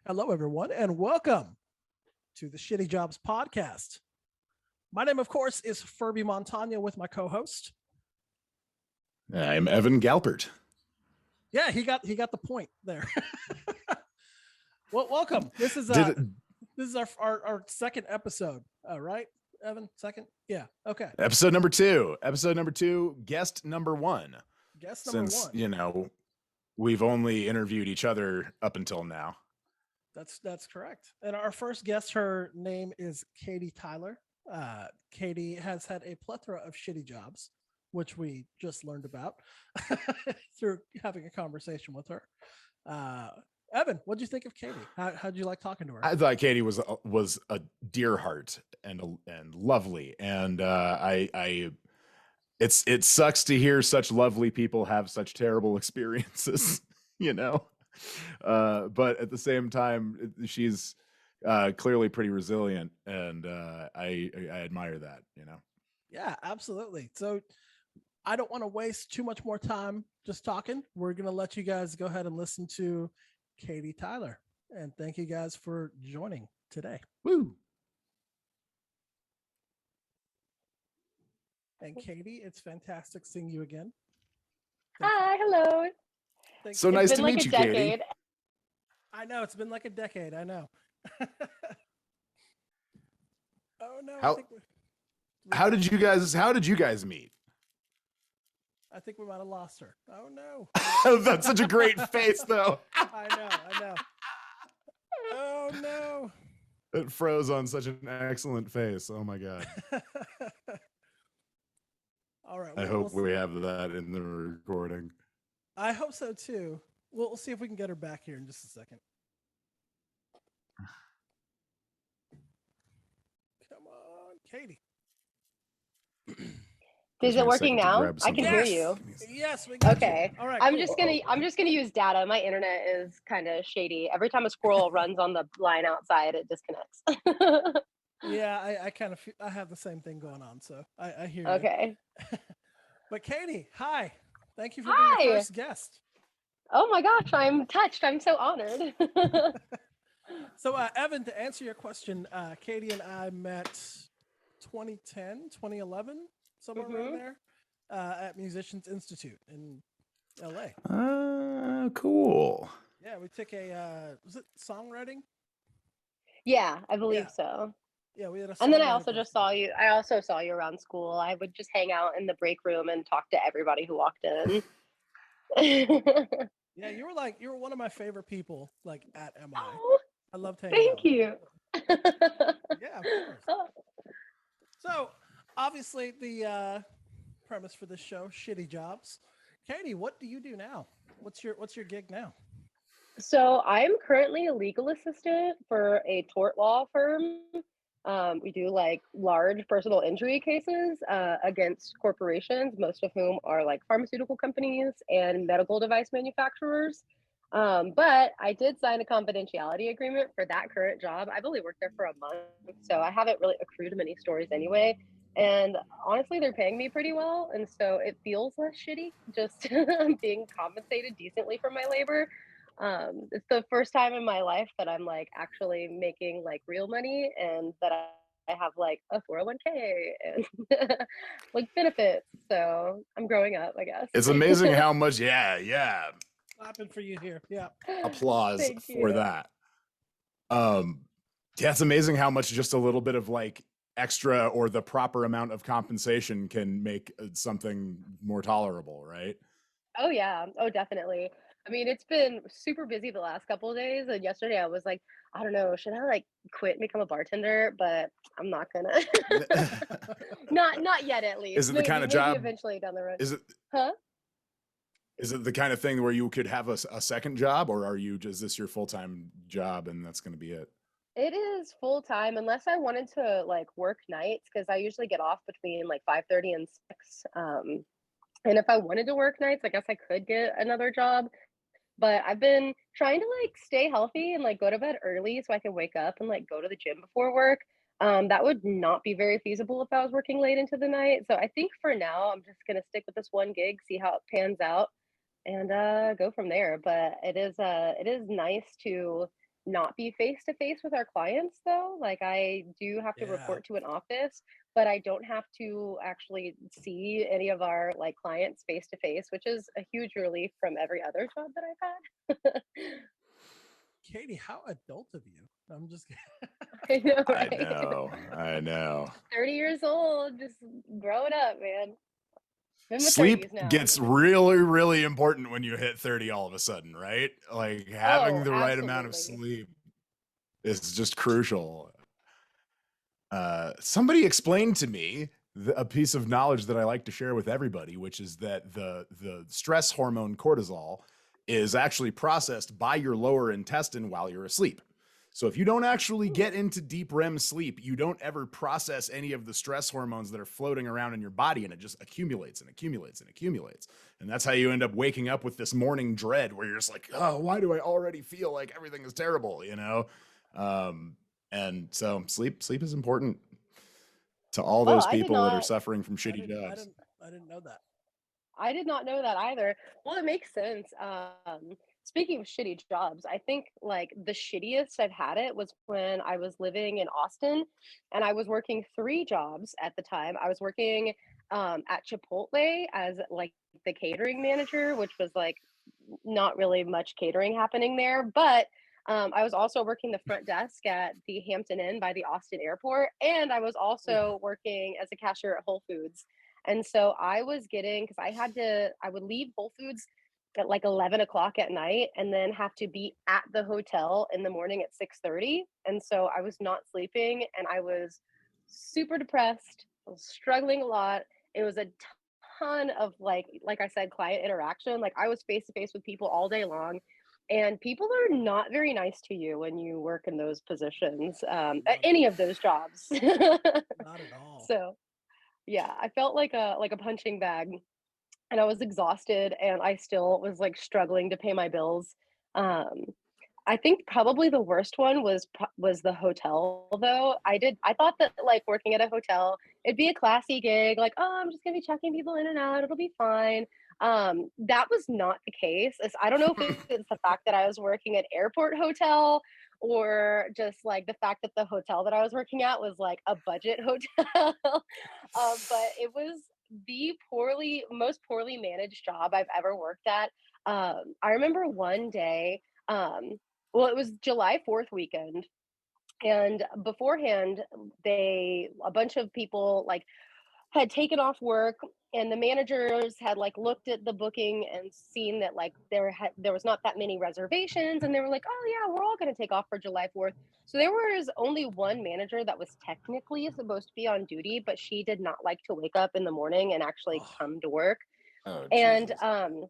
Hello, everyone, and welcome to the Shitty Jobs podcast. My name, of course, is Furby Montagna with my co-host. I'm Evan Galpert. Yeah, he got the point there. Well, welcome. This is our second episode, right, Evan? Second? Yeah. Okay. Episode number two. Episode number two. Guest number one. Guest number Since one. we've only interviewed each other up until now. That's correct. And our first guest, her name is Katie Tyler. Katie has had a plethora of shitty jobs, which we just learned about through having a conversation with her. Evan, what do you think of Katie? How'd you like talking to her? I thought Katie was a dear heart and lovely, and it sucks to hear such lovely people have such terrible experiences, but at the same time, she's clearly pretty resilient, and I admire that. Yeah, absolutely. So I don't want to waste too much more time just talking. We're gonna let you guys go ahead and listen to Katie Tyler, and thank you guys for joining today. Woo! And Katie, it's fantastic seeing you again. Hi, hello. So nice to meet you, Katie. I know, it's been like a decade. I know. Oh no! How did you guys meet? I think we might have lost her. Oh no! That's such a great face, though. I know. Oh no! It froze on such an excellent face. Oh my god! All right. I hope we have that in the recording. I hope so too. We'll see if we can get her back here in just a second. Come on, Katie. Is it working now? I can hear you. Yes, we got okay. You. All right. I'm just gonna use data. My internet is kind of shady. Every time a squirrel runs on the line outside, it disconnects. Yeah, I kind of I have the same thing going on, so I hear you. Okay. But Katie, hi. Thank you for being the first guest. Oh my gosh, I'm touched. I'm so honored. So Evan, to answer your question, Katie and I met 2010, 2011, somewhere around there, at Musicians Institute in LA. Cool. Yeah, we took a was it songwriting? Yeah, I believe so. Yeah, we had a. And then I also just saw you. I also saw you around school. I would just hang out in the break room and talk to everybody who walked in. Yeah, you were one of my favorite people, like at MI. Oh, I loved hanging out. Thank you. Yeah, of course. So, obviously, the premise for this show, shitty jobs. Katie, what do you do now? What's your gig now? So I'm currently a legal assistant for a tort law firm. We do like large personal injury cases against corporations, most of whom are like pharmaceutical companies and medical device manufacturers. But I did sign a confidentiality agreement for that current job. I've only worked there for a month, so I haven't really accrued many stories anyway. And honestly, they're paying me pretty well. And so it feels less shitty just being compensated decently for my labor. It's the first time in my life that I'm like actually making like real money and that I have like a 401k and like benefits. So I'm growing up, I guess. It's amazing how much, yeah. Clapping for you here. Yeah. Applause for that. Yeah, it's amazing how much just a little bit of like extra or the proper amount of compensation can make something more tolerable, right? Oh yeah. Oh, definitely. I mean, it's been super busy the last couple of days, and yesterday I was like, I don't know, should I like quit and become a bartender? But I'm not gonna. not yet, at least. Is it the kind of job? Eventually down the road. Is it? Huh? Is it the kind of thing where you could have a second job, or is this your full-time job and that's going to be it? It is full time, unless I wanted to like work nights, because I usually get off between like 5:30 and 6. And if I wanted to work nights, I guess I could get another job. But I've been trying to like stay healthy and like go to bed early so I can wake up and like go to the gym before work. That would not be very feasible if I was working late into the night. So I think for now I'm just gonna stick with this one gig, see how it pans out, and go from there. But it is nice to not be face to face with our clients though. Like I do have to Yeah. report to an office, but I don't have to actually see any of our like clients face to face, which is a huge relief from every other job that I've had. Katie, how adult of you. I'm just I know, I right? know. I know. 30 years old, just growing up, man. I'm in my Sleep 30s now. gets really, really important when you hit 30 all of a sudden, right? Like having Oh, the right amount of absolutely. sleep is just crucial. Somebody explained to me a piece of knowledge that I like to share with everybody, which is that the stress hormone cortisol is actually processed by your lower intestine while you're asleep. So if you don't actually get into deep REM sleep, you don't ever process any of the stress hormones that are floating around in your body, and it just accumulates and accumulates and accumulates. And that's how you end up waking up with this morning dread where you're just like, oh, why do I already feel like everything is terrible, you know? And so sleep is important to all Oh, those people that are suffering from I shitty didn't I jobs. didn't I didn't know that. I did not know that either. Well, it makes sense. Speaking of shitty jobs, I think like the shittiest I've had it was when I was living in Austin and I was working three jobs at the time. I was working at Chipotle as like the catering manager, which was like not really much catering happening there, but I was also working the front desk at the Hampton Inn by the Austin airport, and I was Oof. also working as a cashier at Whole Foods. And so I was getting, because I would leave Whole Foods at like 11 o'clock at night and then have to be at the hotel in the morning at 6:30. And so I was not sleeping and I was super depressed. I was struggling a lot. It was a ton of like I said, client interaction. Like I was face to face with people all day long. And people are not very nice to you when you work in those positions, at Not at any all. of those jobs. Not at all. So yeah, I felt like a punching bag and I was exhausted and I still was like struggling to pay my bills. Um, I think probably the worst one was the hotel though. I thought that like working at a hotel, it'd be a classy gig, like, oh, I'm just gonna be checking people in and out, it'll be fine. That was not the case. I don't know if it's the fact that I was working at airport hotel or just like the fact that the hotel that I was working at was like a budget hotel. But it was the most poorly managed job I've ever worked at. I remember one day, um, well, it was July 4th weekend. And beforehand, a bunch of people like had taken off work and the managers had like looked at the booking and seen that like there was not that many reservations and they were like, oh yeah, we're all going to take off for July 4th. So there was only one manager that was technically supposed to be on duty, but she did not like to wake up in the morning and actually Oh, come to work. Oh, And Jesus.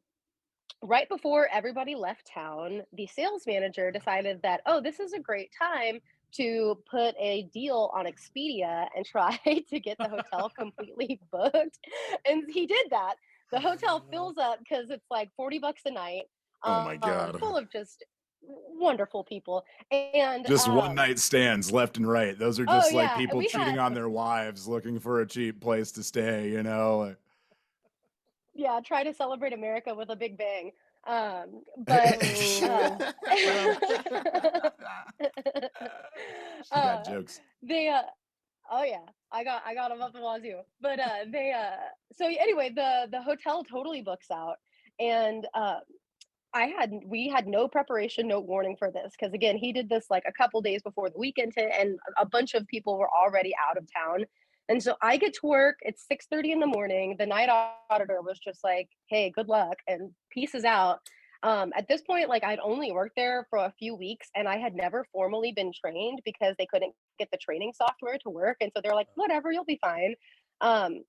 right before everybody left town, the sales manager decided that, oh, this is a great time to put a deal on Expedia and try to get the hotel completely booked. And he did that. The hotel no. fills up because it's like 40 bucks a night, Oh my God. full of just wonderful people. And Just one night stands left and right. Those are oh just like yeah, people we had cheating on their wives looking for a cheap place to stay, you know? yeah, try to celebrate America with a big bang. But Ooh. Well, You got uh, jokes. they oh yeah, I got them up the wazoo. But so anyway, the hotel totally books out, and we had no preparation, no warning for this because again, he did this like a couple days before the weekend hit, and a bunch of people were already out of town. And so I get to work. It's 6:30 in the morning. The night auditor was just like, "Hey, good luck," and pieces out. At this point, like I'd only worked there for a few weeks, and I had never formally been trained because they couldn't get the training software to work, and so they're like, "Whatever, you'll be fine." Um,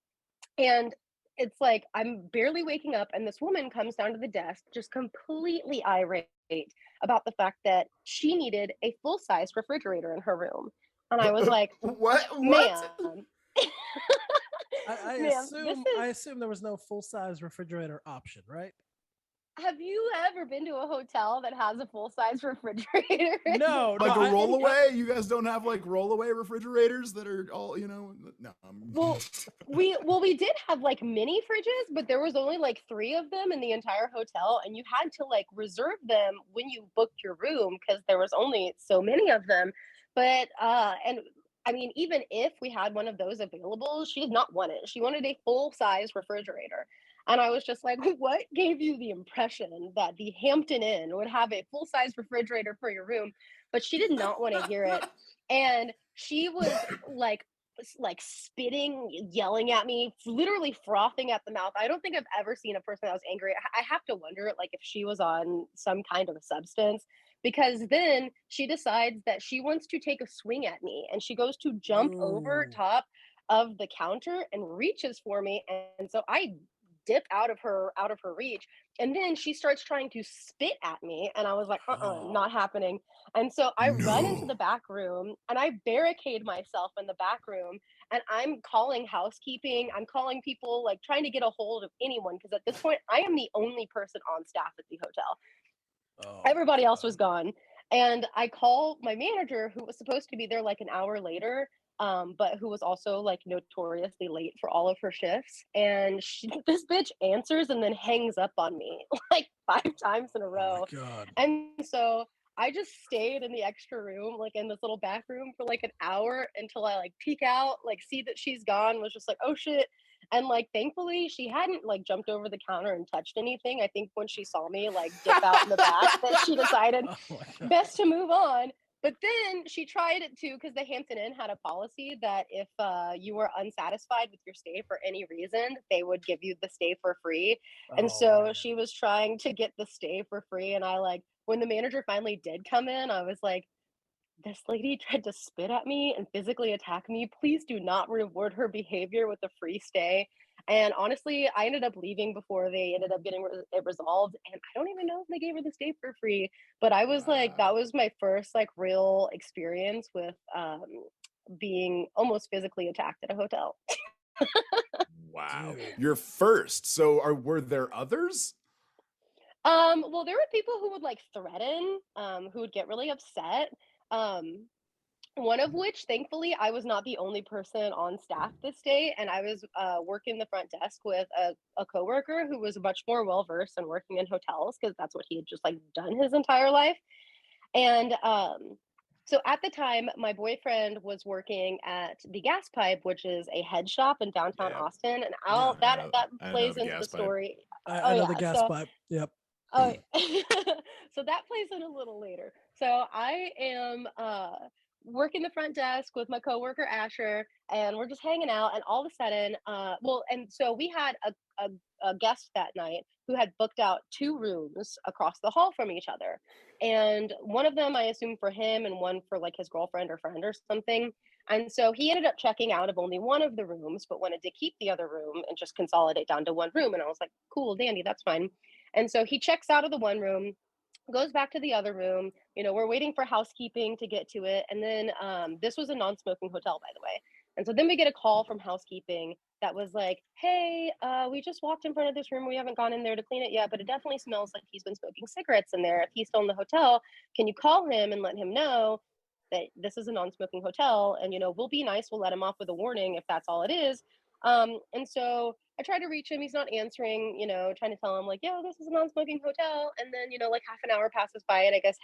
and it's like I'm barely waking up, and this woman comes down to the desk, just completely irate about the fact that she needed a full size refrigerator in her room. And I was like, What? ma'am, I ma'am, this I is assume there was no full size refrigerator option, right? have you ever been to a hotel that has a full-size refrigerator? No, Like a I- rollaway? You guys don't have like rollaway refrigerators that are all, no. Well, we did have like mini fridges, but there was only like 3 of them in the entire hotel, and you had to like reserve them when you booked your room because there was only so many of them. But and I mean, even if we had one of those available, she did not want it. She wanted a full-size refrigerator. And I was just like, what gave you the impression that the Hampton Inn would have a full-size refrigerator for your room? But she did not want to hear it. And she was like spitting, yelling at me, literally frothing at the mouth. I don't think I've ever seen a person that was angry. I have to wonder like if she was on some kind of a substance, because then she decides that she wants to take a swing at me and she goes to jump over Ooh. top of the counter and reaches for me, and so I dip out of her reach, and then she starts trying to spit at me, and I was like, not happening. And so I run into the No. back room and I barricade myself in the back room, and I'm calling housekeeping. I'm calling people, like trying to get a hold of anyone, because at this point I am the only person on staff at the hotel. Oh my Everybody else was God. gone. And I call my manager, who was supposed to be there like an hour later, but who was also like notoriously late for all of her shifts. And this bitch answers and then hangs up on me like 5 times in a Oh my row. God. And so I just stayed in the extra room, like in this little back room for like an hour until I like peek out, like see that she's gone, was just like, oh shit. And like thankfully she hadn't like jumped over the counter and touched anything. I think when she saw me like dip out in the back that she decided Oh my God. best to move on. But then she tried it too, because the Hampton Inn had a policy that if you were unsatisfied with your stay for any reason, they would give you the stay for free. And Oh so man. she was trying to get the stay for free. And I like, when the manager finally did come in, I was like, this lady tried to spit at me and physically attack me. Please do not reward her behavior with a free stay. And honestly, I ended up leaving before they ended up getting it resolved. And I don't even know if they gave her the stay for free. But I was like, that Wow. was my first like real experience with being almost physically attacked at a hotel. Wow. Dude. You're first. So were there others? Well, there were people who would like threaten, who would get really upset. Um, One of which, thankfully, I was not the only person on staff this day, and I was working the front desk with a coworker who was much more well versed in working in hotels, because that's what he had just like done his entire life. And so at the time, my boyfriend was working at the Gas Pipe, which is a head shop in downtown Yeah. Austin, and Yeah. that I know plays the into the gas pipe. story. I Oh know the yeah, gas so pipe. Yep. oh, so that plays in a little later. So I am working the front desk with my coworker Asher, and we're just hanging out. And all of a sudden, and so we had a guest that night who had booked out 2 rooms across the hall from each other, and one of them I assume for him, and one for like his girlfriend or friend or something. And so he ended up checking out of only one of the rooms, but wanted to keep the other room and just consolidate down to one room. And I was like, cool, dandy, that's fine. And so he checks out of the one room, goes back to the other room. We're waiting for housekeeping to get to it. And then this was a non smoking hotel, by the way. And so then we get a call from housekeeping that was like, hey, we just walked in front of this room. We haven't gone in there to clean it yet, but it definitely smells like he's been smoking cigarettes in there. If he's still in the hotel, can you call him and let him know that this is a non smoking hotel? And, we'll be nice. We'll let him off with a warning if that's all it is. And so I try to reach him. He's not answering, trying to tell him like, yo, this is a non-smoking hotel. And then, like half an hour passes by, and I guess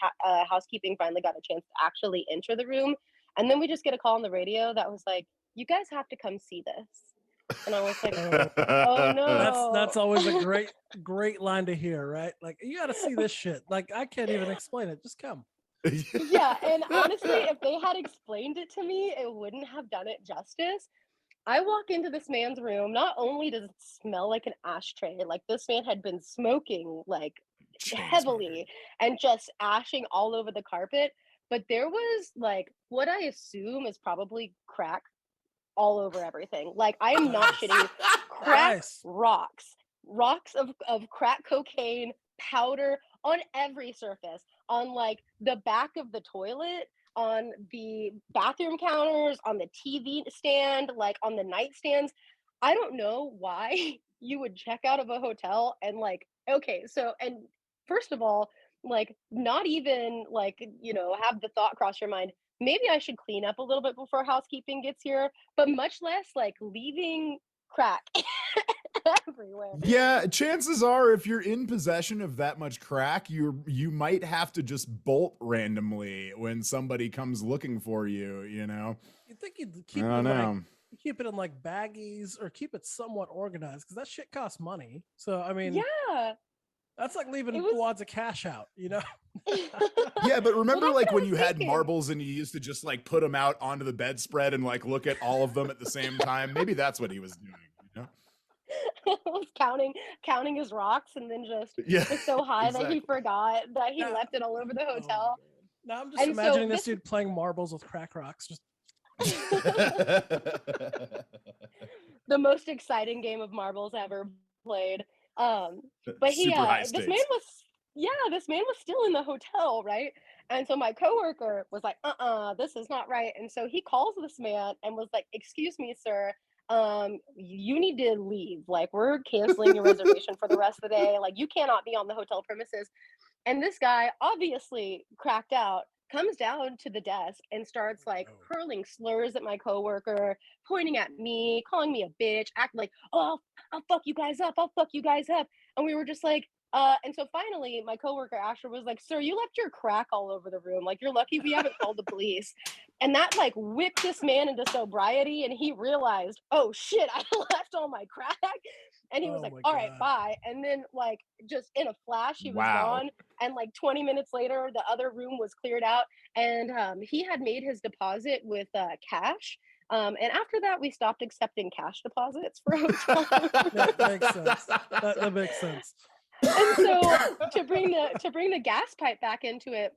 housekeeping finally got a chance to actually enter the room. And then we just get a call on the radio that was like, you guys have to come see this. And I was like, oh That's no. always a great line to hear, right? Like, you got to see this shit. Like, I can't even explain it. Just come. Yeah. And honestly, if they had explained it to me, it wouldn't have done it justice. I walk into this man's room. Not only does it smell like an ashtray, like this man had been smoking like Chain smoker. heavily and just ashing all over the carpet, but there was like what I assume is probably crack all over everything. Like I am not Nice. shitting you. Crack Nice. rocks of crack cocaine powder on every surface, on like the back of the toilet, on the bathroom counters, on the TV stand, like on the nightstands. I don't know why you would check out of a hotel and like okay, so and first of all, like not even like, have the thought cross your mind, maybe I should clean up a little bit before housekeeping gets here, but much less like leaving crack everywhere. Yeah, chances are if you're in possession of that much crack, you might have to just bolt randomly when somebody comes looking for you, you know. You'd think you'd I keep it don't like know. keep it in like baggies or keep it somewhat organized because that shit costs money. So I mean, Yeah. that's like leaving It was wads of cash out, you know? Yeah, but remember that's like what I when was you had thinking. marbles and you used to just like put them out onto the bedspread and like look at all of them at the same time? Maybe that's what he was doing, you know? Was counting his rocks and then just Yeah, was so high that he exactly. forgot that he Yeah. left it all over the Oh my hotel. God. Now I'm just And so imagining this this dude playing marbles with crack rocks. Just the most exciting game of marbles ever played. But he Super high this man stakes. was this man was still in the hotel, right? And so my coworker was like, this is not right. And so he calls this man and was like, excuse me, sir. You need to leave. Like, we're canceling your reservation for the rest of the day. Like, you cannot be on the hotel premises. And this guy, obviously cracked out, comes down to the desk and starts like no. hurling slurs at my coworker, pointing at me, calling me a bitch, acting like, oh, I'll fuck you guys up. I'll fuck you guys up. And we were just like, and so finally my coworker Asher was like, sir, you left your crack all over the room. Like, you're lucky we haven't called the police. And that like whipped this man into sobriety. And he realized, oh shit, I left all my crack. And he was Oh like, my all right, God. bye. And then like just in a flash, he was Wow. gone. And like 20 minutes later, the other room was cleared out. And he had made his deposit with cash. And after that, we stopped accepting cash deposits for hotels. That makes sense. That makes sense. And so to bring the gas pipe back into it,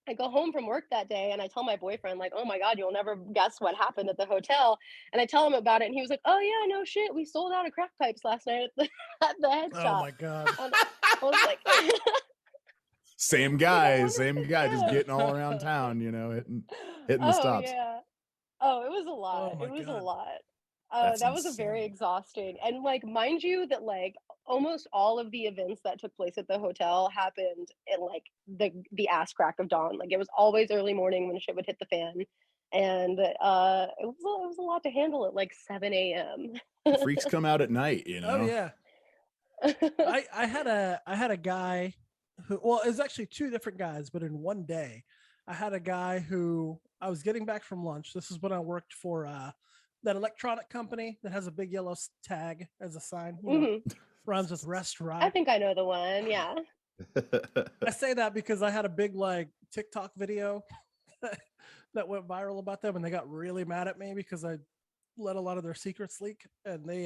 I go home from work that day and I tell my boyfriend, like, oh my God, you'll never guess what happened at the hotel. And I tell him about it and he was like, oh yeah, no shit. We sold out of crack pipes last night at the head Oh shop. my God. And I was like, Same guy, just getting all around town, you know, hitting the oh stops. yeah. Oh, it was a lot. my It was a God. lot. That's That was a very insane. exhausting. And like, mind you, that like almost all of the events that took place at the hotel happened in like the ass crack of dawn. Like it was always early morning when shit would hit the fan. And it was a lot to handle at like 7 a.m. Freaks come out at night, you know. Oh yeah. I had a guy who, well, it was actually two different guys, but in one day, I had a guy who I was getting back from lunch. This is when I worked for that electronic company that has a big yellow tag as a sign, rhymes with I restaurant. think I know the one. Yeah. I say that because I had a big like TikTok video that went viral about them, and they got really mad at me because I let a lot of their secrets leak, and they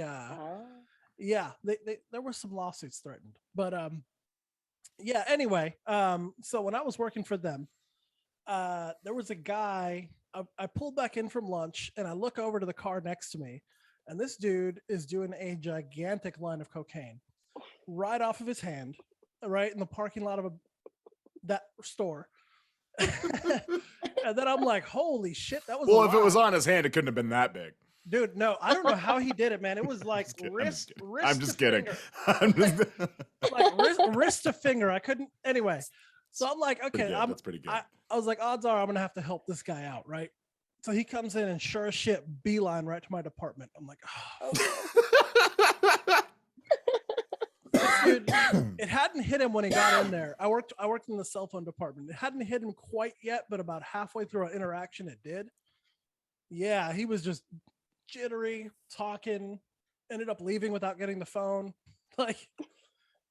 yeah, they there were some lawsuits threatened, but yeah, anyway, so when I was working for them, there was a guy. I pulled back in from lunch and I look over to the car next to me, and this dude is doing a gigantic line of cocaine right off of his hand, right in the parking lot of that store. And then I'm like, holy shit, that was Well, a if it was lot. on his hand, it couldn't have been that big. Dude, no, I don't know how he did it, man. It was like wrist I'm just to kidding. finger. I'm just Like wrist to finger. I couldn't anyway. So I'm like, pretty okay, good. That's pretty good. I was like, odds are I'm gonna have to help this guy out, right? So he comes in and sure as shit, beeline right to my department. I'm like, oh, dude, it hadn't hit him when he got in there. I worked in the cell phone department. It hadn't hit him quite yet, but about halfway through our interaction, it did. Yeah, he was just jittery, talking, ended up leaving without getting the phone. Like,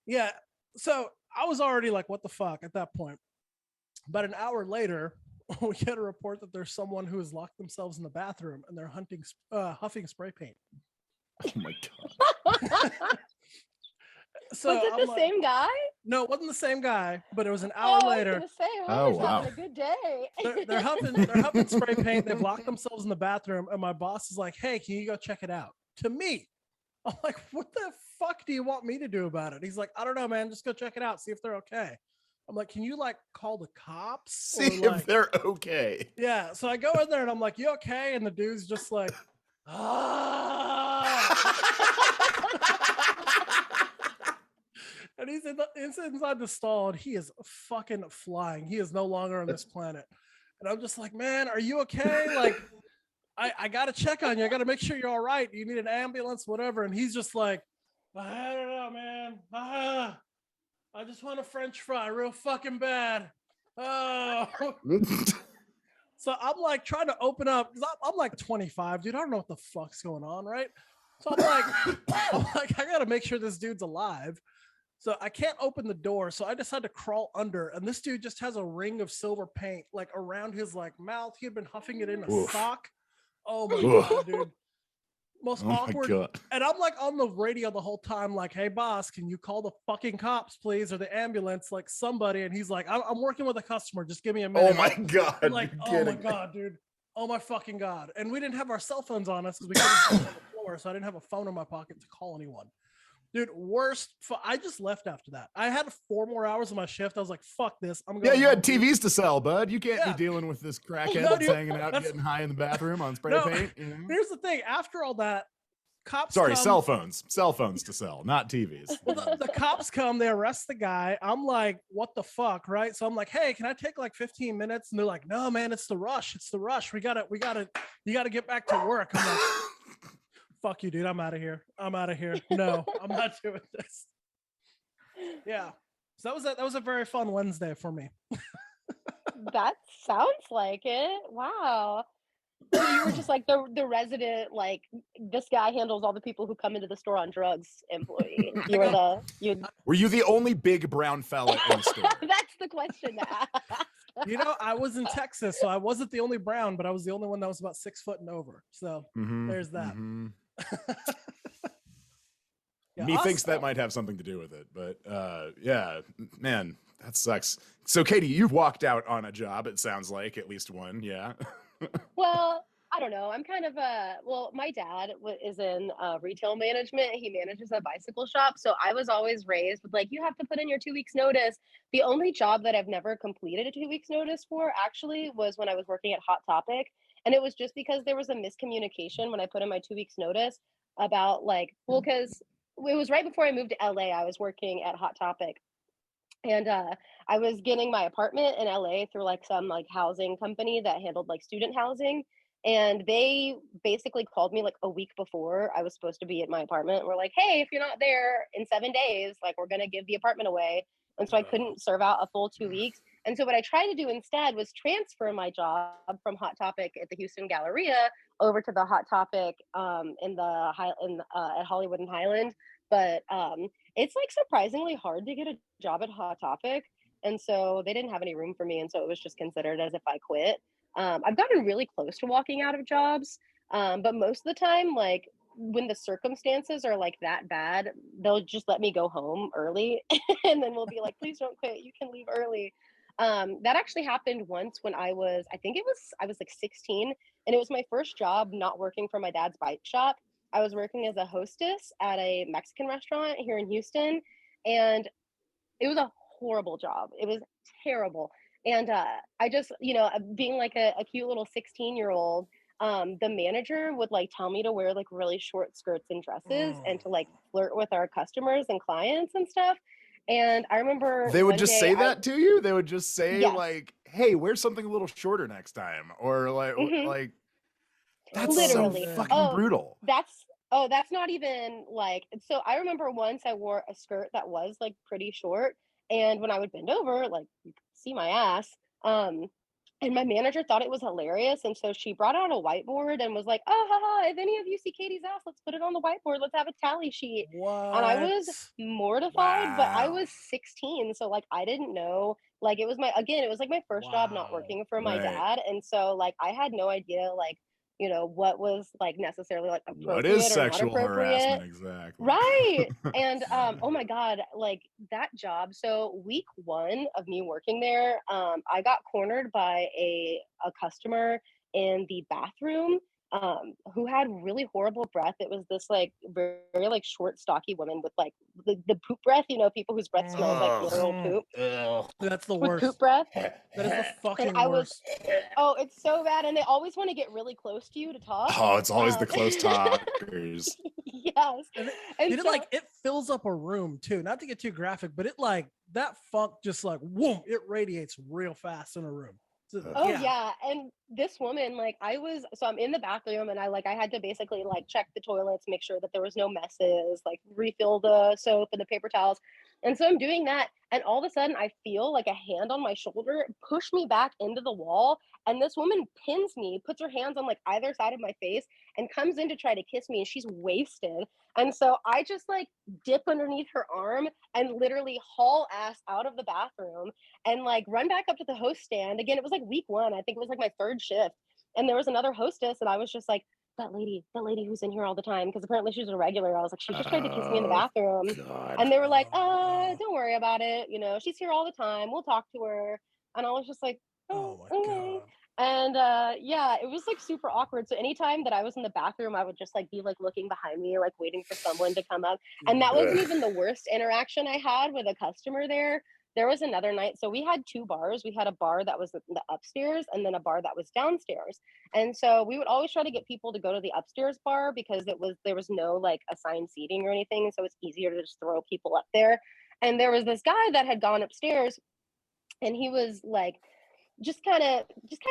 yeah. So I was already like, what the fuck at that point. But an hour later, we get a report that there's someone who has locked themselves in the bathroom and they're huffing spray paint. Oh my God. Was So it I'm the like, same guy? no, it wasn't the same guy, but it was an hour Oh, later. I was gonna say, Oh, he's wow. having a good day. They're huffing spray paint. They've locked themselves in the bathroom, and my boss is like, "Hey, can you go check it out?" To me, I'm like, "What the fuck do you want me to do about it?" He's like, "I don't know, man. Just go check it out, see if they're okay." I'm like, "Can you like call the cops?" See or, like, if they're okay. yeah. So I go in there and I'm like, "You okay?" And the dude's just like, "Ah." And and he's inside the stall, and he is fucking flying. He is no longer on this planet. And I'm just like, man, are you okay? Like, I gotta check on you. I gotta make sure you're all right. You need an ambulance, whatever. And he's just like, I don't know, man. I just want a French fry real fucking bad. Oh. So I'm like trying to open up because I'm like 25, dude. I don't know what the fuck's going on, right? So I'm like, I gotta make sure this dude's alive. So I can't open the door. So I decide to crawl under, and this dude just has a ring of silver paint like around his like mouth. He had been huffing it in a Oof. sock. Oh my Oof. god, dude. Most Oh my awkward. God. And I'm like on the radio the whole time, like, hey boss, can you call the fucking cops, please, or the ambulance, like somebody? And he's like, I'm working with a customer. Just give me a minute. Oh my God. I'm like, you're oh my kidding. god, dude. Oh my fucking god. And we didn't have our cell phones on us because we couldn't sit on the floor, so I didn't have a phone in my pocket to call anyone. Dude, worst. I just left after that. I had 4 more hours of my shift. I was like, fuck this. I'm going. Yeah, you had home, dude. TVs to sell, bud. You can't Yeah. be dealing with this crackhead No, that's dude, hanging out, that's- getting high in the bathroom on spray No. paint. You know? Here's the thing. After all that, cops Sorry, come, cell phones to sell, not TVs. Well, the cops come, they arrest the guy. I'm like, what the fuck, right? So I'm like, hey, can I take like 15 minutes? And they're like, no, man, it's the rush. It's the rush. You gotta get back to work. I'm like, fuck you, dude. I'm out of here. No, I'm not doing this. Yeah. So that was a very fun Wednesday for me. That sounds like it. Wow. So you were just like the resident, like this guy handles all the people who come into the store on drugs employee. Were you the only big brown fella in the store? That's the question to ask. You know, I was in Texas, so I wasn't the only brown, but I was the only one that was about 6 foot and over. So Mhm, there's that. mhm. Yeah, Me thinks that also- might have something to do with it, but yeah, man, that sucks. So, Katie, you've walked out on a job. It sounds like at least one, yeah. Well, I don't know. I'm kind of my dad is in retail management. He manages a bicycle shop. So I was always raised with like, you have to put in your 2 weeks notice. The only job that I've never completed a 2 weeks notice for actually was when I was working at Hot Topic. And it was just because there was a miscommunication when I put in my 2 weeks notice about like, well, because it was right before I moved to LA. I was working at Hot Topic. And I was getting my apartment in LA through like some like housing company that handled like student housing. And they basically called me like a week before I was supposed to be at my apartment. We're like, hey, if you're not there in 7 days, like we're going to give the apartment away. And so I couldn't serve out a full 2 weeks. And so what I tried to do instead was transfer my job from Hot Topic at the Houston Galleria over to the Hot Topic at Hollywood and Highland. But it's like surprisingly hard to get a job at Hot Topic. And so they didn't have any room for me. And so it was just considered as if I quit. I've gotten really close to walking out of jobs. But most of the time, like when the circumstances are like that bad, they'll just let me go home early. And then we'll be like, please don't quit. You can leave early. That actually happened once when I was like 16. And it was my first job not working for my dad's bike shop. I was working as a hostess at a Mexican restaurant here in Houston, and it was a horrible job. It was terrible. And I just, being like a cute little 16-year-old, the manager would like tell me to wear like really short skirts and dresses and to like flirt with our customers and clients and stuff. And I remember They would one just day say that to you? They would just say Yes. like, hey, wear something a little shorter next time. Or like, Mhm. like that's Literally. so fucking Oh, brutal. That's not even like, so I remember once I wore a skirt that was like pretty short, and when I would bend over, like you could see my ass. And my manager thought it was hilarious, and so she brought out a whiteboard and was like, oh haha, if any of you see Katie's ass, let's put it on the whiteboard, let's have a tally sheet. What? And I was mortified, but I Wow. was 16, so like I didn't know, like it was like my first job not Wow. working for my Right. dad, and so like I had no idea like what was like necessarily like appropriate What is or sexual not appropriate. harassment exactly? Right. And oh my god, like that job. So week 1 of me working there, I got cornered by a customer in the bathroom who had really horrible breath. It was this like very, very like short, stocky woman with like the poop breath, people whose breath smells like literal poop. That's the With worst. poop breath. That is the fucking I was- worst. Oh, it's so bad. And they always want to get really close to you to talk. Oh, it's always the Um, close talkers. Yes. And And it so, like it fills up a room too. Not to get too graphic, but it like that funk just like whoom, it radiates real fast in a room. So, oh yeah. And this woman, like I'm in the bathroom and I had to basically like check the toilets, make sure that there was no messes, like refill the soap and the paper towels. And so I'm doing that. And all of a sudden I feel like a hand on my shoulder push me back into the wall. And this woman pins me, puts her hands on like either side of my face and comes in to try to kiss me. And she's wasted. And so I just like dip underneath her arm and literally haul ass out of the bathroom and like run back up to the host stand. Again, it was like week one. I think it was like my third shift. And there was another hostess, and I was just like, that lady who's in here all the time, because apparently she's a regular. I was like, she just tried to kiss me in the Oh, bathroom. God. And they were like, Oh, no. don't worry about it. You know, she's here all the time. We'll talk to her. And I was just like, Oh oh, my okay. god. And yeah, it was like super awkward. So anytime that I was in the bathroom, I would just like be like looking behind me, like waiting for someone to come up. And that wasn't Ugh. even the worst interaction I had with a customer there. There was another night. So we had two bars. We had a bar that was the upstairs and then a bar that was downstairs. And so we would always try to get people to go to the upstairs bar because there was no like assigned seating or anything. So it's easier to just throw people up there. And there was this guy that had gone upstairs and he was like just kind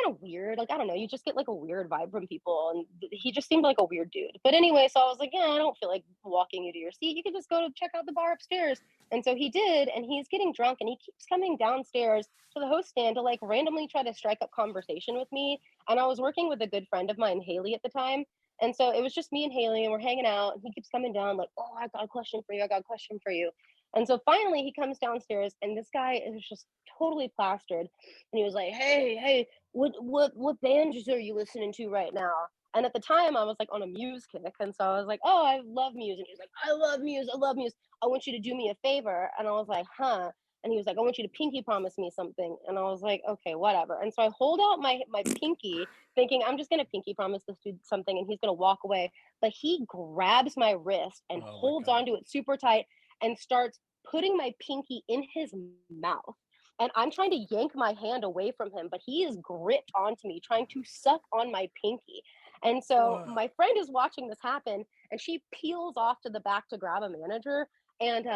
of weird. Like I don't know, you just get like a weird vibe from people, and he just seemed like a weird dude. But anyway, so I was like, yeah, I don't feel like walking you to your seat. You could just go to check out the bar upstairs. And so he did, and he's getting drunk, and he keeps coming downstairs to the host stand to like randomly try to strike up conversation with me. And I was working with a good friend of mine, Haley, at the time. And so it was just me and Haley, and we're hanging out, and he keeps coming down, like, oh, I got a question for you. I got a question for you. And so finally he comes downstairs, and this guy is just totally plastered. And he was like, hey, what bands are you listening to right now? And at the time I was like on a Muse kick. And so I was like, oh, I love Muse. And he was like, I love Muse. I love Muse. I want you to do me a favor. And I was like, huh? And he was like, I want you to pinky promise me something. And I was like, okay, whatever. And so I hold out my pinky, thinking I'm just gonna pinky promise this dude something and he's gonna walk away. But he grabs my wrist and Oh my holds god. onto it super tight and starts putting my pinky in his mouth. And I'm trying to yank my hand away from him, but he is gripped onto me, trying to suck on my pinky. And so Whoa. my friend is watching this happen, and she peels off to the back to grab a manager. And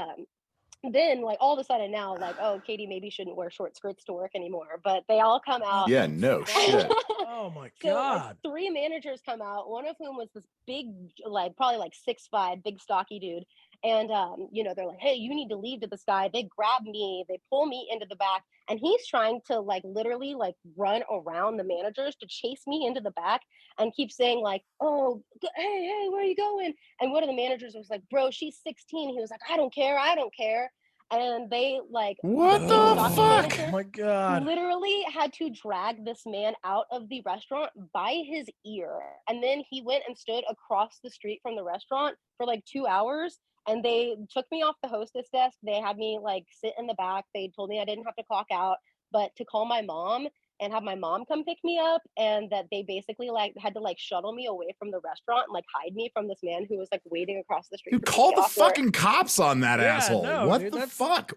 then, like all of a sudden now, like, oh, Katie maybe shouldn't wear short skirts to work anymore. But they all come Oh, out. Yeah, no shit. oh my So like god. three managers come out, one of whom was this big, like probably like 6'5", big stocky dude. And they're like, hey, you need to leave to this guy. They grab me, they pull me into the back, and he's trying to like literally like run around the managers to chase me into the back and keep saying like, oh, hey, where are you going? And one of the managers was like, bro, she's 16. He was like, I don't care, I don't care. And they like What big the stocky fuck? Oh manager my god. literally had to drag this man out of the restaurant by his ear. And then he went and stood across the street from the restaurant for like 2 hours. And they took me off the hostess desk. They had me like sit in the back. They told me I didn't have to clock out, but to call my mom and have my mom come pick me up. And that they basically like had to like shuttle me away from the restaurant and like hide me from this man who was like waiting across the street. Dude, For call the off work. fucking cops on that Yeah, asshole. no, What dude, the that's- fuck?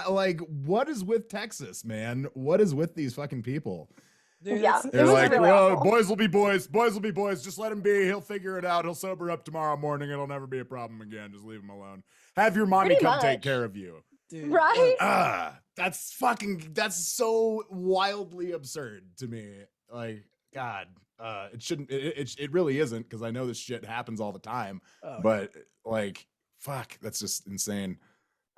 Like, what is with Texas, man? What is with these fucking people? Dude, Yeah. it's- It They're was like, really well, awful. boys will be boys. Boys will be boys. Just let him be. He'll figure it out. He'll sober up tomorrow morning. It'll never be a problem again. Just leave him alone. Have your mommy Pretty come take much. care of you. dude, Right? That's so wildly absurd to me. Like, God, it shouldn't, it really isn't, because I know this shit happens all the time, oh, but like, fuck, that's just insane.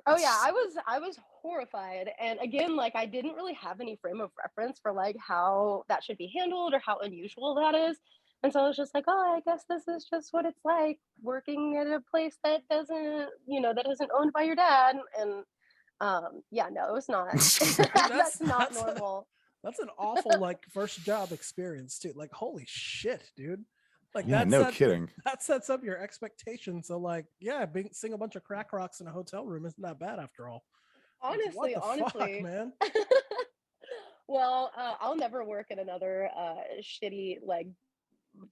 Oh yeah, I was horrified. And again, like I didn't really have any frame of reference for like how that should be handled or how unusual that is. And so I was just like, oh, I guess this is just what it's like working at a place that that isn't owned by your dad. And yeah, no, it was not. That's not that's- normal. that's an awful like first job experience too. Like, holy shit, dude. Like Yeah, that's no kidding. that sets up your expectations. So like, yeah, sing a bunch of crack rocks in a hotel room isn't that bad after all. Like, what Honestly, the fuck, man? Well, I'll never work at another shitty like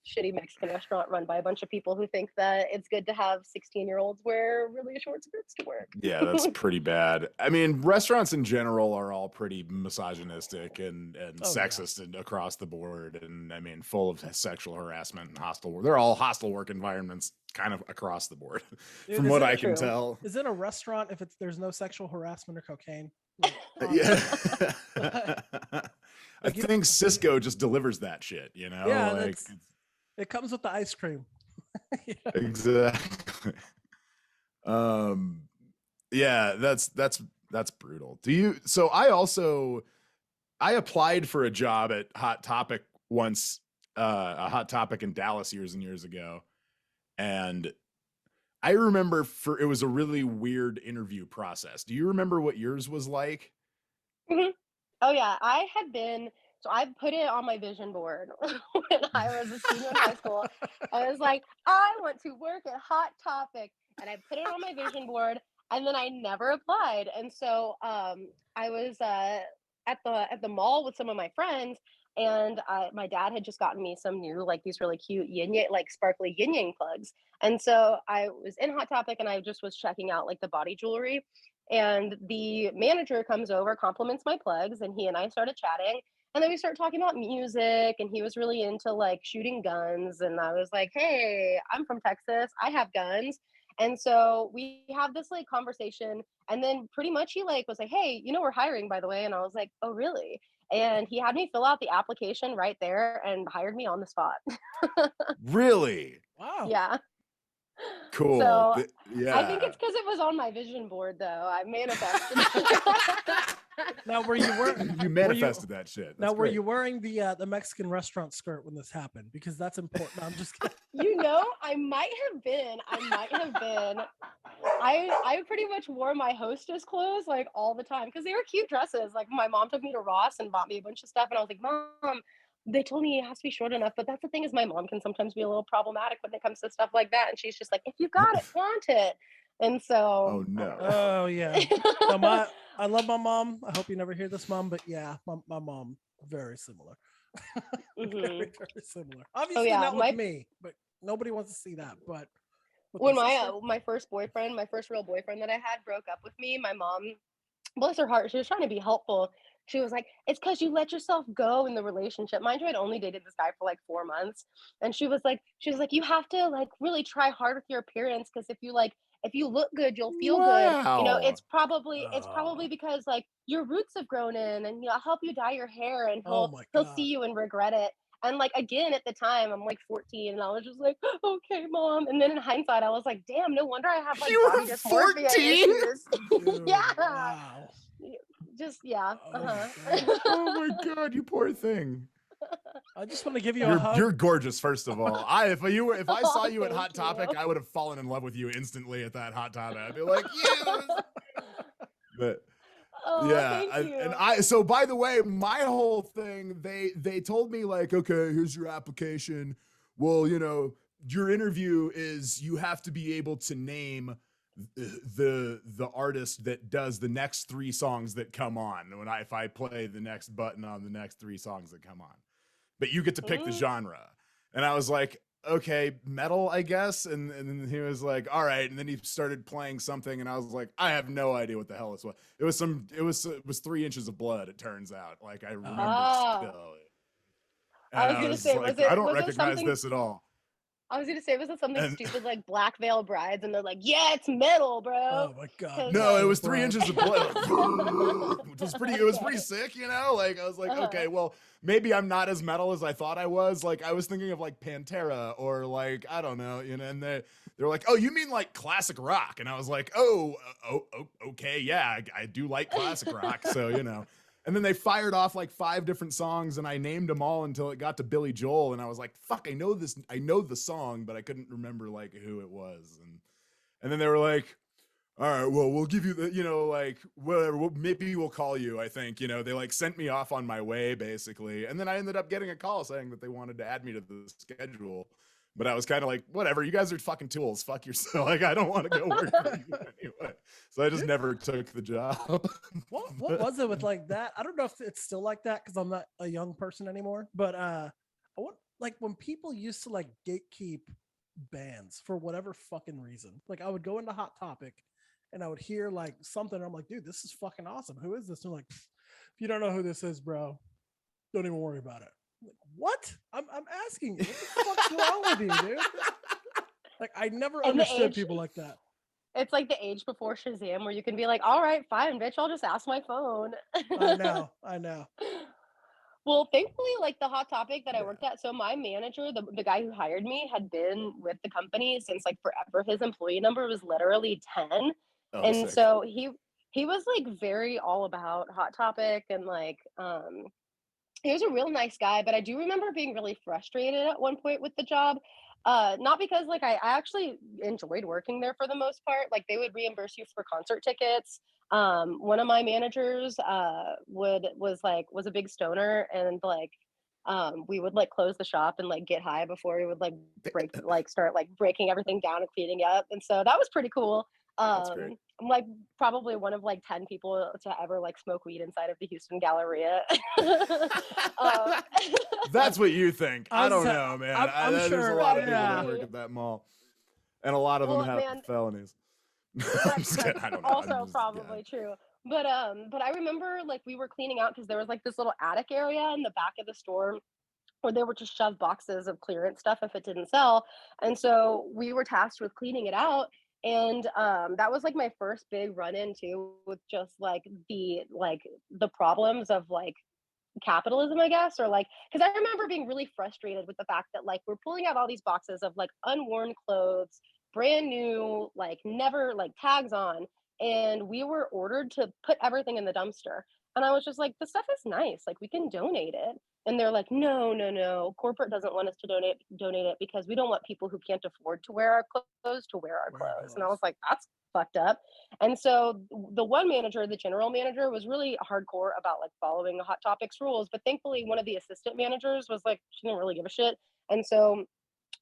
shitty Mexican restaurant run by a bunch of people who think that it's good to have 16-year-olds wear really short skirts to work. Yeah, that's pretty bad. I mean, restaurants in general are all pretty misogynistic and Oh, yeah. sexist and across the board, and I mean, full of sexual harassment and hostile work. They're all hostile work environments, kind of across the board, Dude, from is what it I can true? tell. Is it a restaurant if there's no sexual harassment or cocaine? Like, Yeah, I Like, you- think Cisco just delivers that shit. You know, Yeah, like that's- it comes with the ice cream. Yeah. exactly. Yeah, that's brutal. So I applied for a job at Hot Topic once, a Hot Topic in Dallas years and years ago, and I remember it was a really weird interview process. Do you remember what yours was like? Mhm. Oh yeah, I put it on my vision board when I was a senior in high school. I was like, I want to work at Hot Topic, and I put it on my vision board, and then I never applied. And so I was at the mall with some of my friends, and my dad had just gotten me some new, like, these really cute yin yang, like sparkly yin yang plugs. And so I was in Hot Topic, and I just was checking out like the body jewelry. And the manager comes over, compliments my plugs, and he and I started chatting. And then we started talking about music, and he was really into like shooting guns. And I was like, hey, I'm from Texas, I have guns. And so we have this like conversation. And then pretty much he like was like, hey, we're hiring, by the way. And I was like, oh, really? And he had me fill out the application right there and hired me on the spot. Really? Wow. Yeah. Cool. So Yeah. I think it's because it was on my vision board, though. I manifested. Now, were you wearing? You manifested that shit. Now, That's were great. you wearing the Mexican restaurant skirt when this happened? Because that's important. No, I'm just kidding. I might have been. I pretty much wore my hostess clothes like all the time because they were cute dresses. Like my mom took me to Ross and bought me a bunch of stuff, and I was like, Mom, they told me it has to be short enough. But that's the thing, is my mom can sometimes be a little problematic when it comes to stuff like that, and she's just like, if you got it, flaunt it. And so Oh no. Oh yeah. No, I love my mom. I hope you never hear this, Mom. But yeah, my mom, very similar. Mhm. Very, very similar. Obviously yeah, not with my- me, but nobody wants to see that. But with when my sister- my first real boyfriend that I had broke up with me, my mom, bless her heart, she was trying to be helpful. She was like, it's because you let yourself go in the relationship. Mind you, I'd only dated this guy for like 4 months. And she was like, you have to like really try hard with your appearance, because if you look good, you'll feel good. Wow. It's probably Oh. because like your roots have grown in, and I'll help you dye your hair, and Oh my he'll God. see you and regret it. And like, again, at the time, I'm like 14, and I was just like, okay, Mom. And then in hindsight, I was like, damn, no wonder I have like You were body dysmorphia 14? issues. Dude, Yeah. Wow. Just yeah. Oh my Uh-huh. God. Oh my god, you poor thing. I just want to give you a hug. You're gorgeous, first of all. If I saw you at Thank Hot Topic, you. I would have fallen in love with you instantly at that Hot Topic. I'd be like, yes. But Oh, yeah, thank you. so by the way, my whole thing, they told me like, okay, here's your application. Well, your interview is you have to be able to name the artist that does the next 3 songs that come on if I play the next button on the next 3 songs that come on. But you get to pick the genre. And I was like, okay, metal, I guess. And then he was like, all right. And then he started playing something, and I was like, I have no idea what the hell this was. It was 3 Inches of Blood, it turns out. Like, I remember still. And I was gonna say, like, was it- I don't was it recognize something- this at all. I was gonna say, was it something And- stupid like Black Veil Brides, and they're like, yeah, it's metal, bro. Oh my God. No, it was Bro. 3 Inches of Blood. It was pretty sick, Like, I was like, okay, well, maybe I'm not as metal as I thought I was. Like, I was thinking of like Pantera or like, I don't know, and they're like, oh, you mean like classic rock? And I was like, oh, okay, yeah, I do like classic rock. So, And then they fired off like 5 different songs, and I named them all until it got to Billy Joel, and I was like, fuck, I know the song, but I couldn't remember like who it was. And then they were like, all right, well, we'll give you the, like, whatever, maybe we'll call you, I think. They like sent me off on my way, basically. And then I ended up getting a call saying that they wanted to add me to the schedule. But I was kind of like, whatever, you guys are fucking tools. Fuck yourself. Like, I don't want to go work for you anyway. So I just never took the job. What was it with like that? I don't know if it's still like that because I'm not a young person anymore. But like when people used to like gatekeep bands for whatever fucking reason. Like I would go into Hot Topic and I would hear like something. I'm like, dude, this is fucking awesome. Who is this? And they're like, if you don't know who this is, bro, don't even worry about it. I'm like, what? I'm asking you, what the fuck's wrong with you, dude? Like I never And the understood age- people like that. It's like the age before Shazam, where you can be like, "All right, fine, bitch, I'll just ask my phone." I know. Well, thankfully, like the Hot Topic that I Yeah. worked at, so my manager, the guy who hired me, had been with the company since like forever. His employee number was literally 10. Oh, And sick. so he was like very all about Hot Topic, and like he was a real nice guy, but I do remember being really frustrated at one point with the job. Not because like I actually enjoyed working there for the most part. Like they would reimburse you for concert tickets. One of my managers was a big stoner, and like we would like close the shop and like get high before we would like start like breaking everything down and cleaning up. And so that was pretty cool. That's great. I'm like probably one of like 10 people to ever like smoke weed inside of the Houston Galleria. um, That's what you think. I don't sa- know, man. I'm There's sure, a lot of people yeah. that work at that mall, and a lot of them Well, have man, felonies. I'm just kidding. I don't know. I'm also just- probably true. But I remember like we were cleaning out because there was like this little attic area in the back of the store where they would just shove boxes of clearance stuff if it didn't sell. And so we were tasked with cleaning it out. And that was like my first big run into with just like the problems of like capitalism, I guess, or like because I remember being really frustrated with the fact that like we're pulling out all these boxes of like unworn clothes, brand new, like never like tags on, and we were ordered to put everything in the dumpster. And I was just like, the stuff is nice, like we can donate it. And they're like, no, no, no, corporate doesn't want us to donate it because we don't want people who can't afford to wear our clothes to wear our clothes. And I was like, that's fucked up. And so the one manager, the general manager, was really hardcore about like following the Hot Topics rules. But thankfully, one of the assistant managers was like, she didn't really give a shit. And so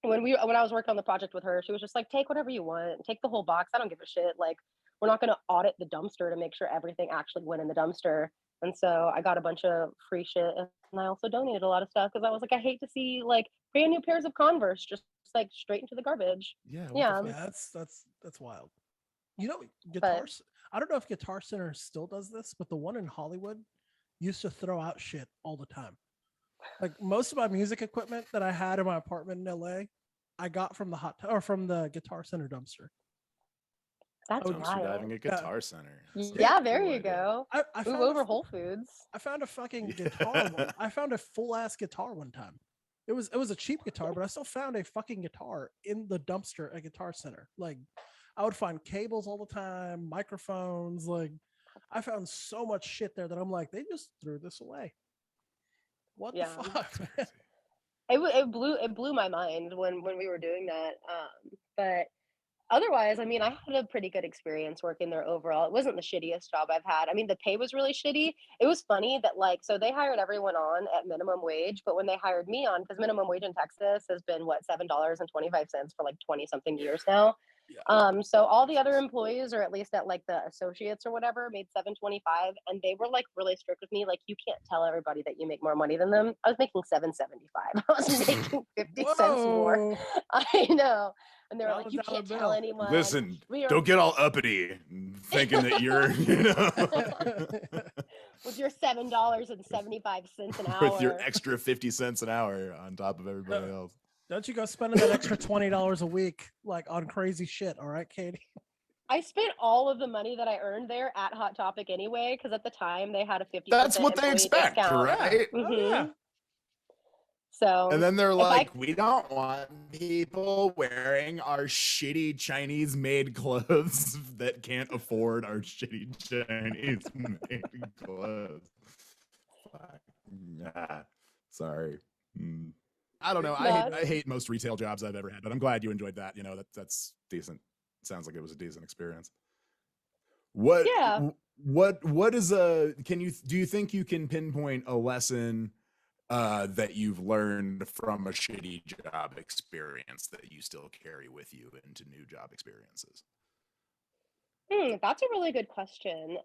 when I was working on the project with her, she was just like, take whatever you want, take the whole box. I don't give a shit. Like, we're not going to audit the dumpster to make sure everything actually went in the dumpster. And so I got a bunch of free shit, and I also donated a lot of stuff because I was like, I hate to see like brand new pairs of Converse just like straight into the garbage. Yeah. Yeah. Yeah, that's wild. You know, guitars. I don't know if Guitar Center still does this, but the one in Hollywood used to throw out shit all the time. Like most of my music equipment that I had in my apartment in LA, I got from from the Guitar Center dumpster. That's Dumpster wild. diving at Guitar Center. That's a Yeah, cool there you idea. go. I Move found over a, Whole Foods. I found a fucking guitar. I found a full ass guitar one time. It was a cheap guitar, but I still found a fucking guitar in the dumpster at Guitar Center. Like I would find cables all the time, microphones. Like I found so much shit there that I'm like, they just threw this away. What Yeah. the fuck? man? It blew my mind when we were doing that. But otherwise, I mean, I had a pretty good experience working there overall. It wasn't the shittiest job I've had. I mean, the pay was really shitty. It was funny that like so they hired everyone on at minimum wage, but when they hired me on, because minimum wage in Texas has been what $7.25 for like 20 something years now. Yeah. So all the other employees, or at least at like the associates or whatever, made $7.25, and they were like really strict with me. Like, you can't tell everybody that you make more money than them. I was making $7.75. I was making 50 cents more. Whoa. I know. And they were like, $1 you can't bill. tell anyone. Listen, We are- don't get all uppity thinking that you're, with your $7.75 an hour. with your extra 50 cents an hour on top of everybody else. Don't you go spending that extra $20 a week like on crazy shit, all right, Katie? I spent all of the money that I earned there at Hot Topic anyway, because at the time they had a 50% That's what they employee expect, discount. right? Oh, yeah. Mhm. So And then they're if I- like, we don't want people wearing our shitty Chinese made clothes that can't afford our shitty Chinese made clothes. Fuck. Nah, sorry. I don't know. I hate most retail jobs I've ever had, but I'm glad you enjoyed that. You know, that's decent. Sounds like it was a decent experience. What is do you think you can pinpoint a lesson that you've learned from a shitty job experience that you still carry with you into new job experiences? That's a really good question.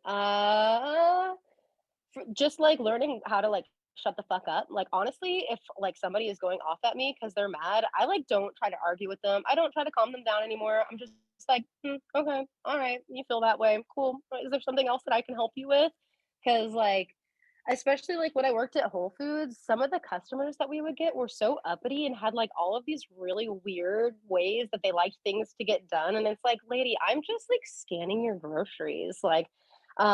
Just like learning how to like shut the fuck up. Like, honestly, if like somebody is going off at me because they're mad, I like don't try to argue with them. I don't try to calm them down anymore. I'm just like, okay, all right, you feel that way, cool. Is there something else that I can help you with? Because like, especially like when I worked at Whole Foods, some of the customers that we would get were so uppity and had like all of these really weird ways that they liked things to get done. And it's like, lady, I'm just like scanning your groceries. Like, They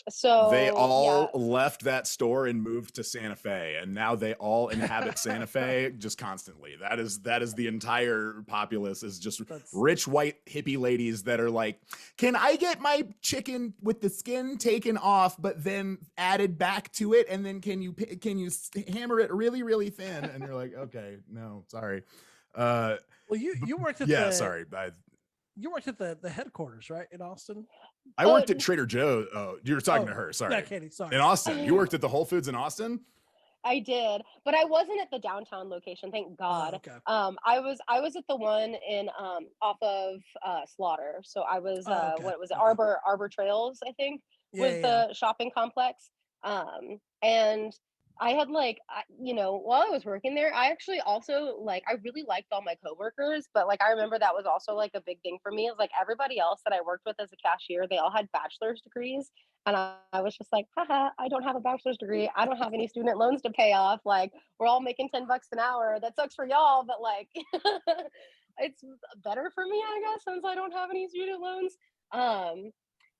so yeah. all left that store and moved to Santa Fe, and now they all inhabit Santa Fe just constantly. That is the entire populace is just That's rich white hippie ladies that are like, can I get my chicken with the skin taken off but then added back to it, and then can you hammer it really really thin? And you're like, okay, no, sorry. well, you worked at Yeah, the sorry. you worked at the headquarters, right, in Austin? I worked at Trader Joe. Oh, you're talking to her. Sorry. Yeah, Katie. Sorry. In Austin. You worked at the Whole Foods in Austin? I did, but I wasn't at the downtown location, thank Oh, God. okay. I was at the one in off of Slaughter. So I was Oh, okay. what was it, Okay. Arbor Trails, I think, Yeah, was yeah, the shopping complex. And I had like you know, while I was working there, I actually also like I really liked all my coworkers, but like I remember that was also like a big thing for me. Is like everybody else that I worked with as a cashier, they all had bachelor's degrees. And I was just like, haha, I don't have a bachelor's degree. I don't have any student loans to pay off. Like, we're all making $10 an hour. That sucks for y'all, but like, it's better for me, I guess, since I don't have any student loans.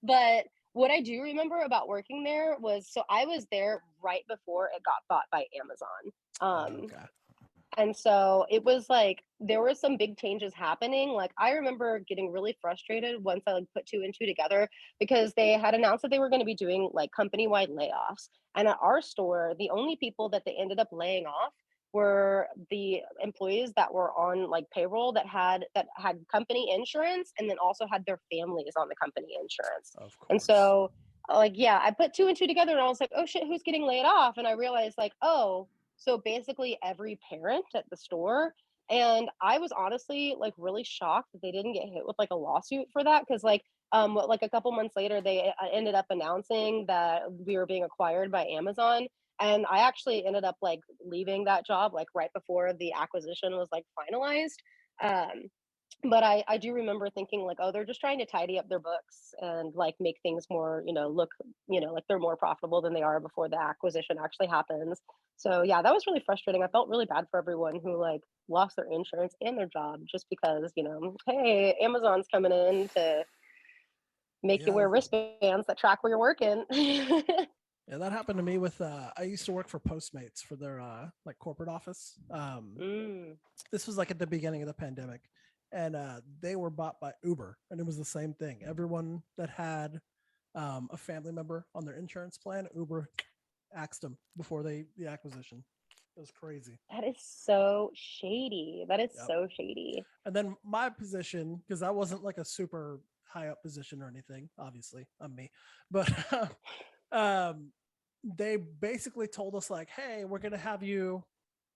But what I do remember about working there was so I was there right before it got bought by Amazon. Okay. And so it was like there were some big changes happening. Like I remember getting really frustrated once I like put two and two together because they had announced that they were going to be doing like company-wide layoffs. And at our store, the only people that they ended up laying off were the employees that were on like payroll that had company insurance and then also had their families on the company insurance. Of And course. so like yeah, I put two and two together and I was like, oh shit, who's getting laid off? And I realized like, oh, so basically every parent at the store. And I was honestly like really shocked that they didn't get hit with like a lawsuit for that because like a couple months later they ended up announcing that we were being acquired by Amazon, and I actually ended up like leaving that job like right before the acquisition was like finalized. But I do remember thinking like, oh, they're just trying to tidy up their books and like make things more, you know, look, you know, like they're more profitable than they are before the acquisition actually happens. So yeah, that was really frustrating. I felt really bad for everyone who like lost their insurance and their job just because, you know, hey, Amazon's coming in to make you Yeah. wear wristbands that track where you're working. Yeah, that happened to me with I used to work for Postmates for their like corporate office. This was like at the beginning of the pandemic, and they were bought by Uber, and it was the same thing. Everyone that had a family member on their insurance plan, Uber axed them before the acquisition. It was crazy. That is so shady. That is Yep. so shady. And then my position, because I wasn't like a super high up position or anything, obviously I'm me, but they basically told us like, hey, we're going to have you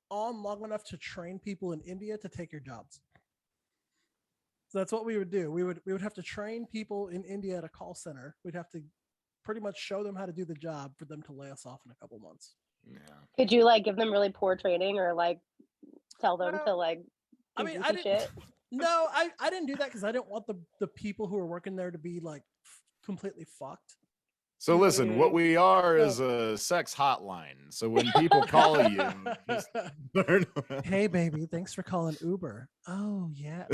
on long enough to train people in India to take your jobs. So that's what we would do. We would have to train people in India at a call center. We'd have to pretty much show them how to do the job for them to lay us off in a couple months. Yeah. Could you like give them really poor training or like tell them Well, to like I do mean, goofy shit? No, I didn't do that because I didn't want the people who were working there to be like completely fucked. So listen, what we are is a sex hotline. So when people call you, just learn. Hey baby, thanks for calling Uber. Oh yeah.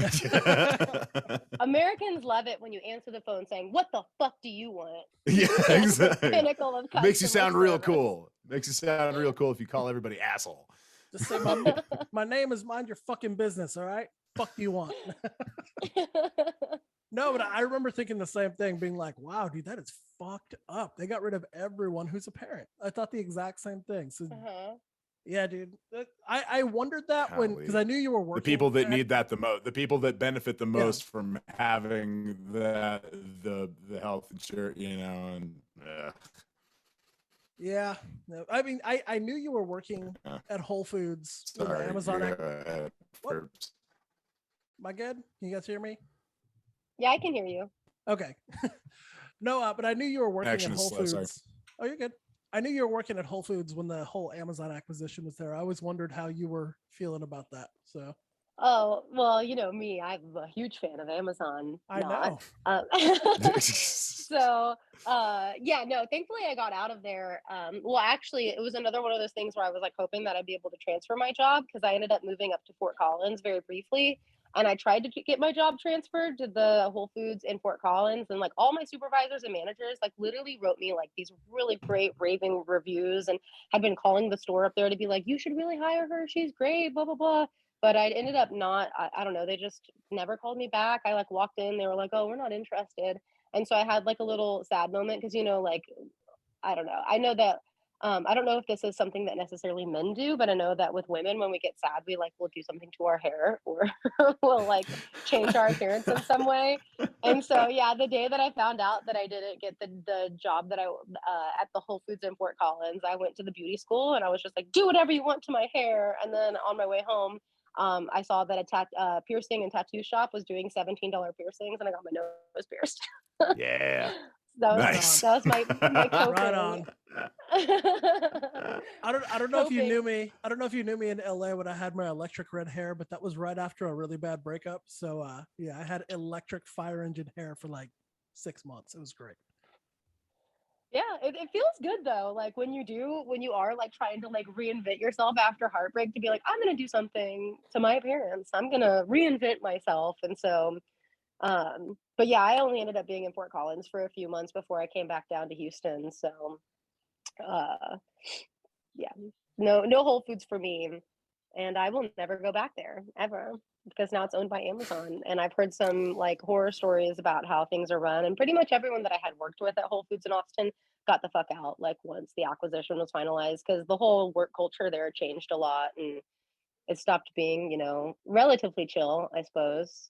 Americans love it when you answer the phone saying, "What the fuck do you want?" Yeah, That's the exactly. pinnacle of Makes you customer sound real service. cool. Makes you sound real cool if you call everybody asshole. Just say my name is mind your fucking business, all right? Fuck do you want? No, but I remember thinking the same thing, being like, wow, dude, that is fucked up. They got rid of everyone who's a parent. I thought the exact same thing. So yeah, dude. I wondered that when because I knew you were working. The people that need that the most, the people that benefit the most from having the health insurance, you know, and yeah. No, I mean, I knew you were working at Whole Foods with the Amazon. What? Am I good? Can you guys hear me? Yeah, I can hear you. Okay. No, but I knew you were working at Whole Foods. Sorry. Oh, you're good. I knew you were working at Whole Foods when the whole Amazon acquisition was there. I always wondered how you were feeling about that. So Oh, well, you know me, I'm a huge fan of Amazon, I not. know. Um, so, yeah, no, thankfully I got out of there. Well, actually, it was another one of those things where I was like hoping that I'd be able to transfer my job because I ended up moving up to Fort Collins very briefly. And I tried to get my job transferred to the Whole Foods in Fort Collins, and like all my supervisors and managers, like literally wrote me like these really great raving reviews, and had been calling the store up there to be like, "You should really hire her. She's great." Blah blah blah, but I ended up not. I don't know. They just never called me back. I like walked in. They were like, "Oh, we're not interested." And so I had like a little sad moment because, you know, like, I don't know. I know that. I don't know if this is something that necessarily men do, but I know that with women, when we get sad, we like will do something to our hair, or we'll like change our appearance in some way. And so, yeah, the day that I found out that I didn't get the job that I at the Whole Foods in Fort Collins, I went to the beauty school and I was just like, do whatever you want to my hair. And then on my way home, I saw that a piercing and tattoo shop was doing $17 piercings, and I got my nose pierced. Yeah. that was Nice. that was my Right coping. on. I don't know if you knew Coping. me. I don't know if you knew me in LA when I had my electric red hair, but that was right after a really bad breakup. So yeah, I had electric fire engine hair for like 6 months. It was great. Yeah, it feels good though. Like when you are like trying to like reinvent yourself after heartbreak, to be like, I'm gonna do something to my appearance. I'm gonna reinvent myself. And so, but yeah, I only ended up being in Fort Collins for a few months before I came back down to Houston. So, uh, yeah, no Whole Foods for me, and I will never go back there ever because now it's owned by Amazon. And I've heard some like horror stories about how things are run, and pretty much everyone that I had worked with at Whole Foods in Austin got the fuck out like once the acquisition was finalized, because the whole work culture there changed a lot, and it stopped being, you know, relatively chill, I suppose.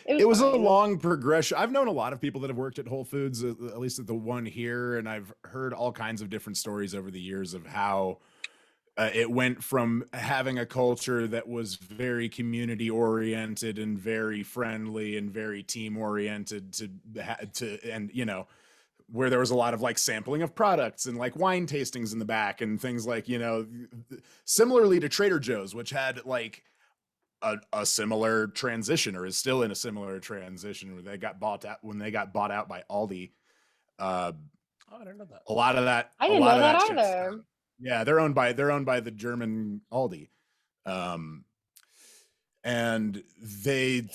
It was It was a fine. long progression. I've known a lot of people that have worked at Whole Foods, at least at the one here, and I've heard all kinds of different stories over the years of how it went from having a culture that was very community oriented and very friendly and very team oriented to and you know, where there was a lot of like sampling of products and like wine tastings in the back and things like, you know, similarly to Trader Joe's, which had like a similar transition, or is still in a similar transition, where they got bought out when they got bought out by Aldi. Uh, Oh, I didn't know that. a lot of that, I a didn't lot know of that that shit. either. Yeah, they're owned by the German Aldi. Um, and they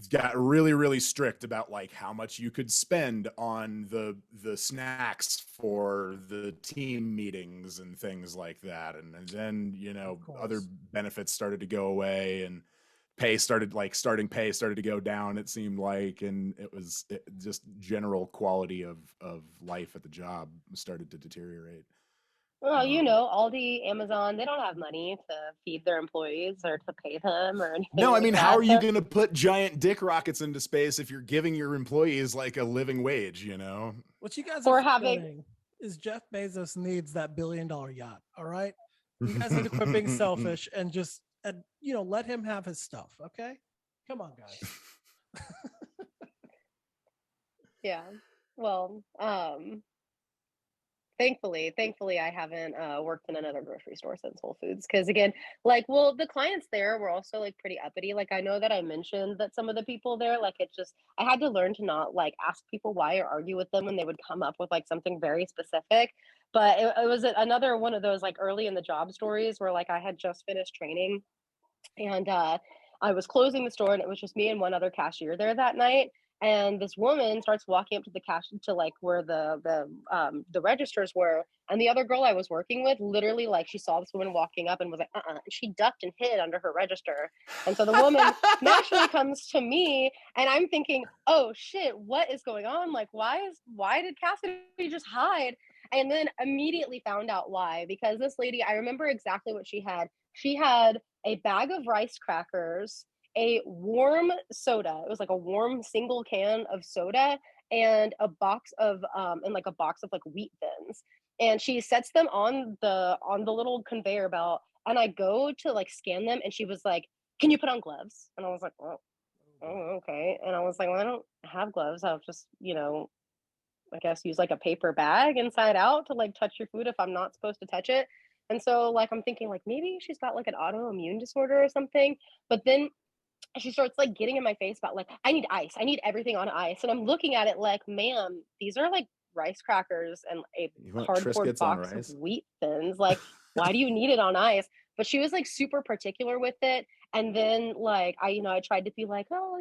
got really really strict about like how much you could spend on the snacks for the team meetings and things like that, and then, you know, Of other course. benefits started to go away, and starting pay started to go down, it seemed like, and just general quality of life at the job started to deteriorate. Well, you um know, Aldi, Amazon, they don't have money to feed their employees or to pay them or anything No, I like mean, how that. are you They're going to put giant dick rockets into space if you're giving your employees like a living wage, you know? What you guys are or having forgetting is Jeff Bezos needs that $1 billion yacht. All right. You guys need to quit being selfish and just let him have his stuff. Okay. Come on, guys. yeah. Well, thankfully I haven't worked in another grocery store since Whole Foods, because again, like, well, the clients there were also like pretty uppity. Like, I know that I mentioned that some of the people there, like, it's just, I had to learn to not like ask people why or argue with them when they would come up with like something very specific. But it was another one of those like early in the job stories where like I had just finished training, and I was closing the store, and it was just me and one other cashier there that night. And this woman starts walking up to the cash to like where the registers were, and the other girl I was working with literally, like, she saw this woman walking up and was like, and she ducked and hid under her register. And so the woman naturally comes to me, and I'm thinking, oh shit, what is going on? Like, why did Cassidy just hide? And then immediately found out why, because this lady, I remember exactly what she had. She had a bag of rice crackers, a warm soda. It was like a warm single can of soda, and a box of like wheat thins. And she sets them on the little conveyor belt, and I go to like scan them, and she was like, "Can you put on gloves?" And I was like, "Well, Oh boy. oh, okay." And I was like, "Well, I don't have gloves. I'll just, you know, I guess use like a paper bag inside out to like touch your food if I'm not supposed to touch it. And so like I'm thinking like maybe she's got like an autoimmune disorder or something. But then she starts like getting in my face about like I need ice. I need everything on ice. And I'm looking at it like, ma'am, these are like rice crackers and a You want cardboard Triscuits on box of rice? wheat thins. Like, why do you need it on ice? But she was like super particular with it. And then like I tried to be like, oh,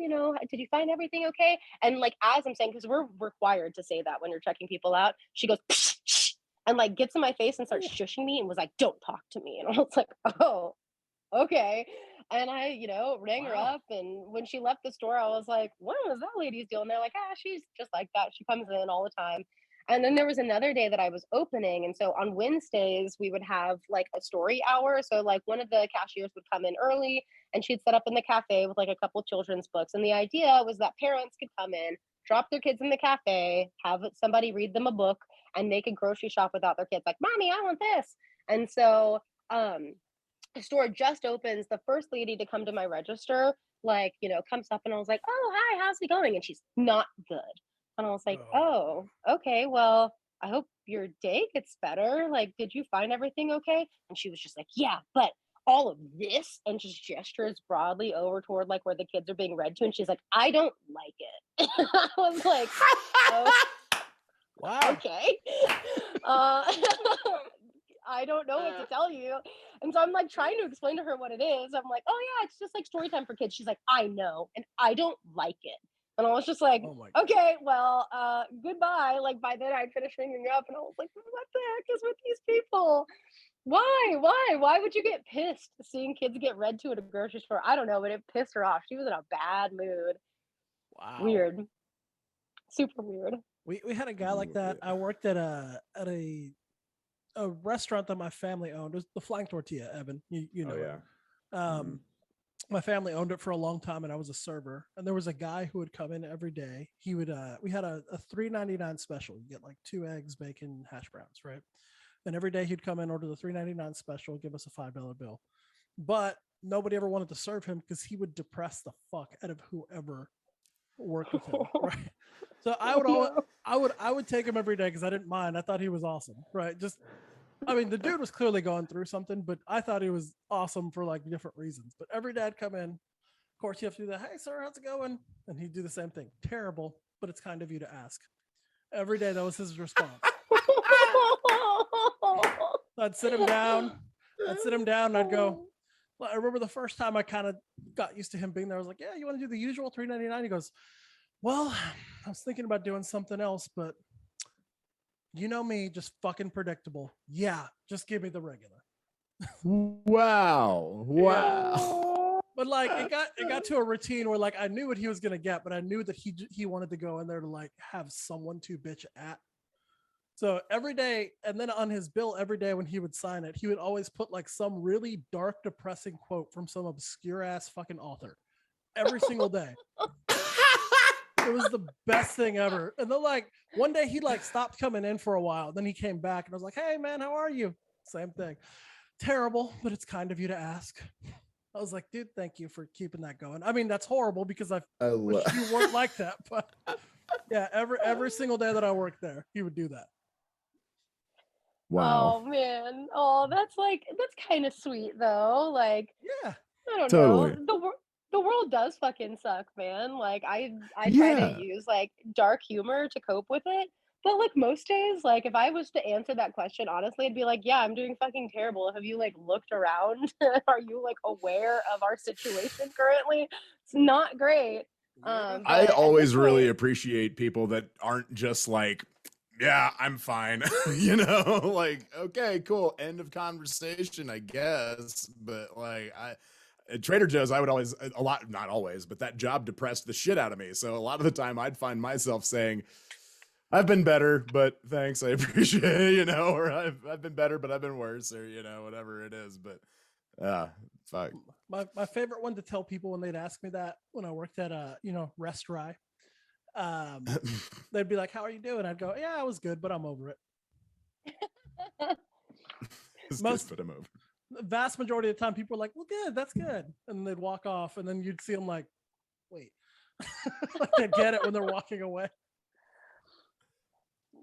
did you find everything okay? And like as I'm saying, because we're required to say that when you're checking people out, she goes psh, psh, and like gets in my face and starts shushing me and was like, don't talk to me. And I was like, oh, okay. And I, rang her Wow. up. And when she left the store, I was like, what was that lady's deal? And they're like, she's just like that. She comes in all the time. And then there was another day that I was opening. And so on Wednesdays, we would have like a story hour. So like one of the cashiers would come in early and she'd set up in the cafe with like a couple children's books. And the idea was that parents could come in, drop their kids in the cafe, have somebody read them a book, and they could grocery shop without their kids. Like, mommy, I want this. And so, the store just opens. The first lady to come to my register, like, comes up and I was like, oh, hi, how's it going? And she's not good. And I was like, oh, okay, well, I hope your day gets better. Like, did you find everything okay? And she was just like, yeah, but all of this, and just gestures broadly over toward like where the kids are being read to. And she's like, I don't like it. I was like, oh, Wow. okay. I don't know what to tell you. And so I'm like trying to explain to her what it is. I'm like, oh yeah, it's just like story time for kids. She's like, I know, and I don't like it. And I was just like, Oh my God. okay, well, goodbye. Like by then I'd finished ringing up and I was like, what the heck is with these people? Why would you get pissed seeing kids get read to at a grocery store? I don't know, but it pissed her off. She was in a bad mood. Wow. Weird. Super weird. We had a guy like that. I worked at a restaurant that my family owned. It was the Flying Tortilla, Evan. You know. Oh it. yeah. My family owned it for a long time, and I was a server. And there was a guy who would come in every day. He would we had a $3.99 special. You get like 2 eggs, bacon, hash browns, right? And every day he'd come in, order the $3.99 special, give us a $5 bill. But nobody ever wanted to serve him because he would depress the fuck out of whoever worked with him, right? So I would take him every day because I didn't mind. I thought he was awesome, right? I mean, the dude was clearly going through something, but I thought he was awesome for like different reasons. But every day I'd come in, of course, you have to do that. Hey, sir, how's it going? And he'd do the same thing. Terrible, but it's kind of you to ask. Every day, that was his response. I'd sit him down. And I'd go, well, I remember the first time I kind of got used to him being there. I was like, yeah, you want to do the usual $3.99? He goes, well, I was thinking about doing something else, but you know me, just fucking predictable. Yeah, just give me the regular. Wow. But like it got to a routine where like I knew what he was gonna get, but I knew that he wanted to go in there to like have someone to bitch at. So every day, and then on his bill every day when he would sign it, he would always put like some really dark, depressing quote from some obscure ass fucking author every single day. It was the best thing ever. And then like one day he like stopped coming in for a while. Then he came back and I was like, hey man, how are you? Same thing. Terrible, but it's kind of you to ask. I was like, dude, thank you for keeping that going. I mean, that's horrible because I wish you weren't like that. But yeah, every single day that I worked there, he would do that. Wow. Oh man. Oh, that's kind of sweet though. Like, Yeah. I don't Totally. know. The world does fucking suck, man. Like I try Yeah. to use like dark humor to cope with it. But like most days, like if I was to answer that question honestly, I'd be like, yeah, I'm doing fucking terrible. Have you like looked around? Are you like aware of our situation currently? It's not great. I But at always this really point, appreciate people that aren't just like, yeah, I'm fine. Like, okay, cool. End of conversation, I guess. But like at Trader Joe's, I would always not always, but that job depressed the shit out of me. So a lot of the time I'd find myself saying, I've been better, but thanks, I appreciate it, or I've been better, but I've been worse, or whatever it is. But fuck. My favorite one to tell people when they'd ask me that when I worked at Restaurant, they'd be like, how are you doing? I'd go, yeah, I was good, but I'm over it. The vast majority of the time people are like, well, good, that's good. And they'd walk off and then you'd see them like, wait. Like they get it when they're walking away.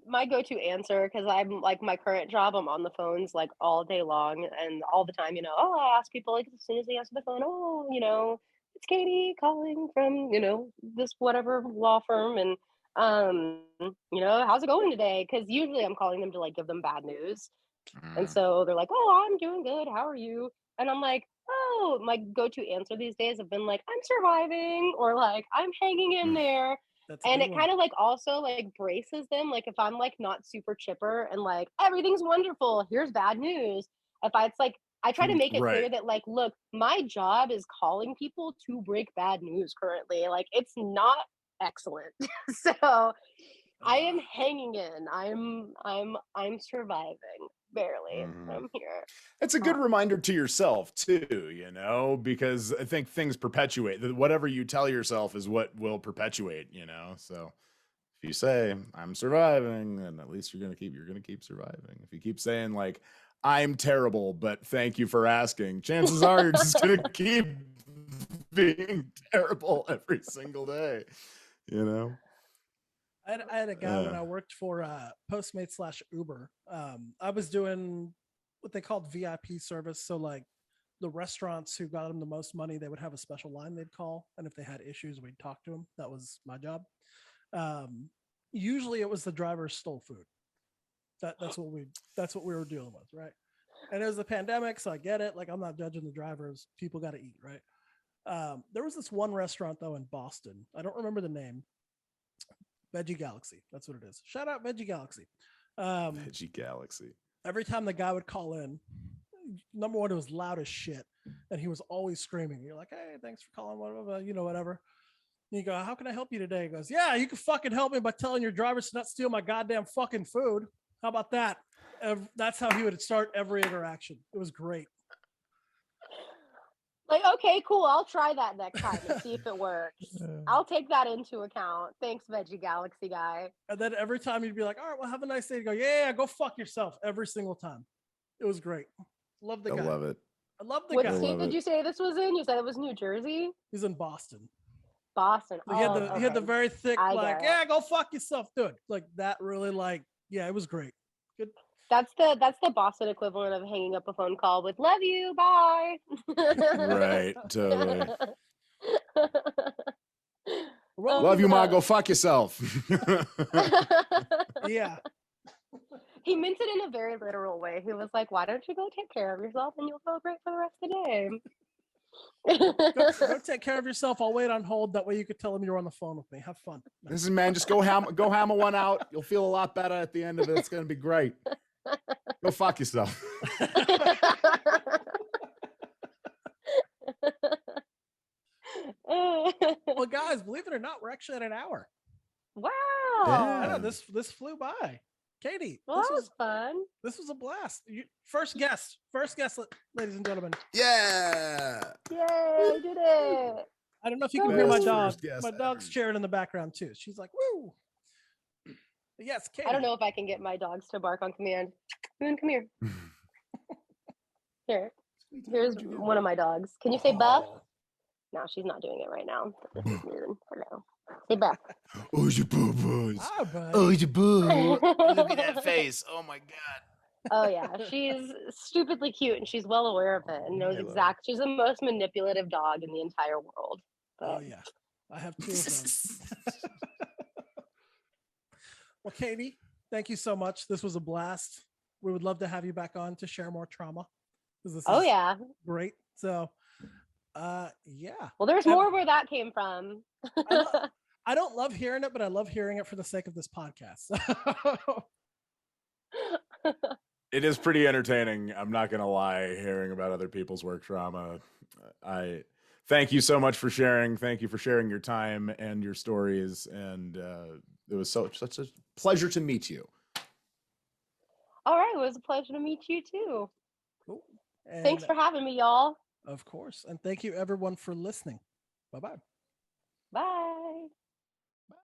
my go-to answer, because I'm like my current job, I'm on the phones like all day long and all the time, oh, I ask people like as soon as they answer the phone, oh, it's Katie calling from, this whatever law firm, and how's it going today? Because usually I'm calling them to like give them bad news. And so they're like, oh, I'm doing good. How are you? And I'm like, oh, my go-to answer these days have been like, I'm surviving, or like, I'm hanging in there. That's a And good it one. kind of like also like braces them. Like if I'm like not super chipper and like everything's wonderful, here's bad news. It's like I try to make it clear Right. that like, look, my job is calling people to break bad news currently. Like it's not excellent. So I am hanging in. I'm surviving. Barely. I'm here. It's a good reminder to yourself too, because I think things perpetuate. Whatever you tell yourself is what will perpetuate, So if you say I'm surviving, then at least you're gonna keep surviving. If you keep saying like I'm terrible, but thank you for asking, chances are you're just gonna keep being terrible every single day, I had a guy when I worked for Postmates / Uber. I was doing what they called VIP service. So like the restaurants who got them the most money, they would have a special line they'd call, and if they had issues, we'd talk to them. That was my job. Usually, it was the drivers stole food. That's what we were dealing with, right? And it was the pandemic, so I get it. Like I'm not judging the drivers. People got to eat, right? There was this one restaurant though in Boston. I don't remember the name. Veggie Galaxy. That's what it is. Shout out Veggie Galaxy. Veggie Galaxy. Every time the guy would call in, number one, it was loud as shit, and he was always screaming. You're like, hey, thanks for calling, whatever, whatever. And you go, how can I help you today? He goes, yeah, you can fucking help me by telling your drivers to not steal my goddamn fucking food. How about that? That's how he would start every interaction. It was great. Like, okay, cool. I'll try that next time and see if it works. I'll take that into account. Thanks, Veggie Galaxy guy. And then every time you'd be like, all right, well, have a nice day. You go, yeah, go fuck yourself every single time. It was great. Love the guy. I love it. I love the What guy. state did you say this was in? You said it was New Jersey? He's in Boston. Boston. He had the very thick, like, yeah, go fuck yourself, dude. Like that really like, yeah, it was great. Good. That's the Boston equivalent of hanging up a phone call with "Love you, bye." Right, totally. Love you, Ma. Go fuck yourself. Yeah. He meant it in a very literal way. He was like, "Why don't you go take care of yourself and you'll feel great for the rest of the day." Go take care of yourself. I'll wait on hold. That way you could tell him you're on the phone with me. Have fun. Listen, man, just go hammer one out. You'll feel a lot better at the end of it. It's gonna be great. Go fuck yourself. Well, guys, believe it or not, we're actually at an hour. Wow. I know this flew by. Katie, well, that was fun. This was a blast. First guest, ladies and gentlemen. Yeah. Yay, I did it. I don't know if you can hear my dog. Guest My dog's ever. cheering in the background too. She's like, woo. But yes, Katie. I don't know if I can get my dogs to bark on command. Moon, come here. Here's one of my dogs. Can you say buff? No, she's not doing it right now. This is Moon. Hello. Say buff. Oh, your boo-boos. Hi, bud. Oh, your boo. Look at that face. Oh my god. Oh yeah, she's stupidly cute and she's well aware of it and knows she's the most manipulative dog in the entire world. But... Oh yeah, I have two of those. Well, Katie, thank you so much. This was a blast. We would love to have you back on to share more trauma. Yeah, great. So, yeah. Well, there's more where that came from. I don't love hearing it, but I love hearing it for the sake of this podcast. It is pretty entertaining. I'm not going to lie, hearing about other people's work trauma. I thank you so much for sharing. Thank you for sharing your time and your stories. And it was such a pleasure to meet you. All right. It was a pleasure to meet you too. Cool. Thanks for having me, y'all. Of course. And thank you everyone for listening. Bye-bye.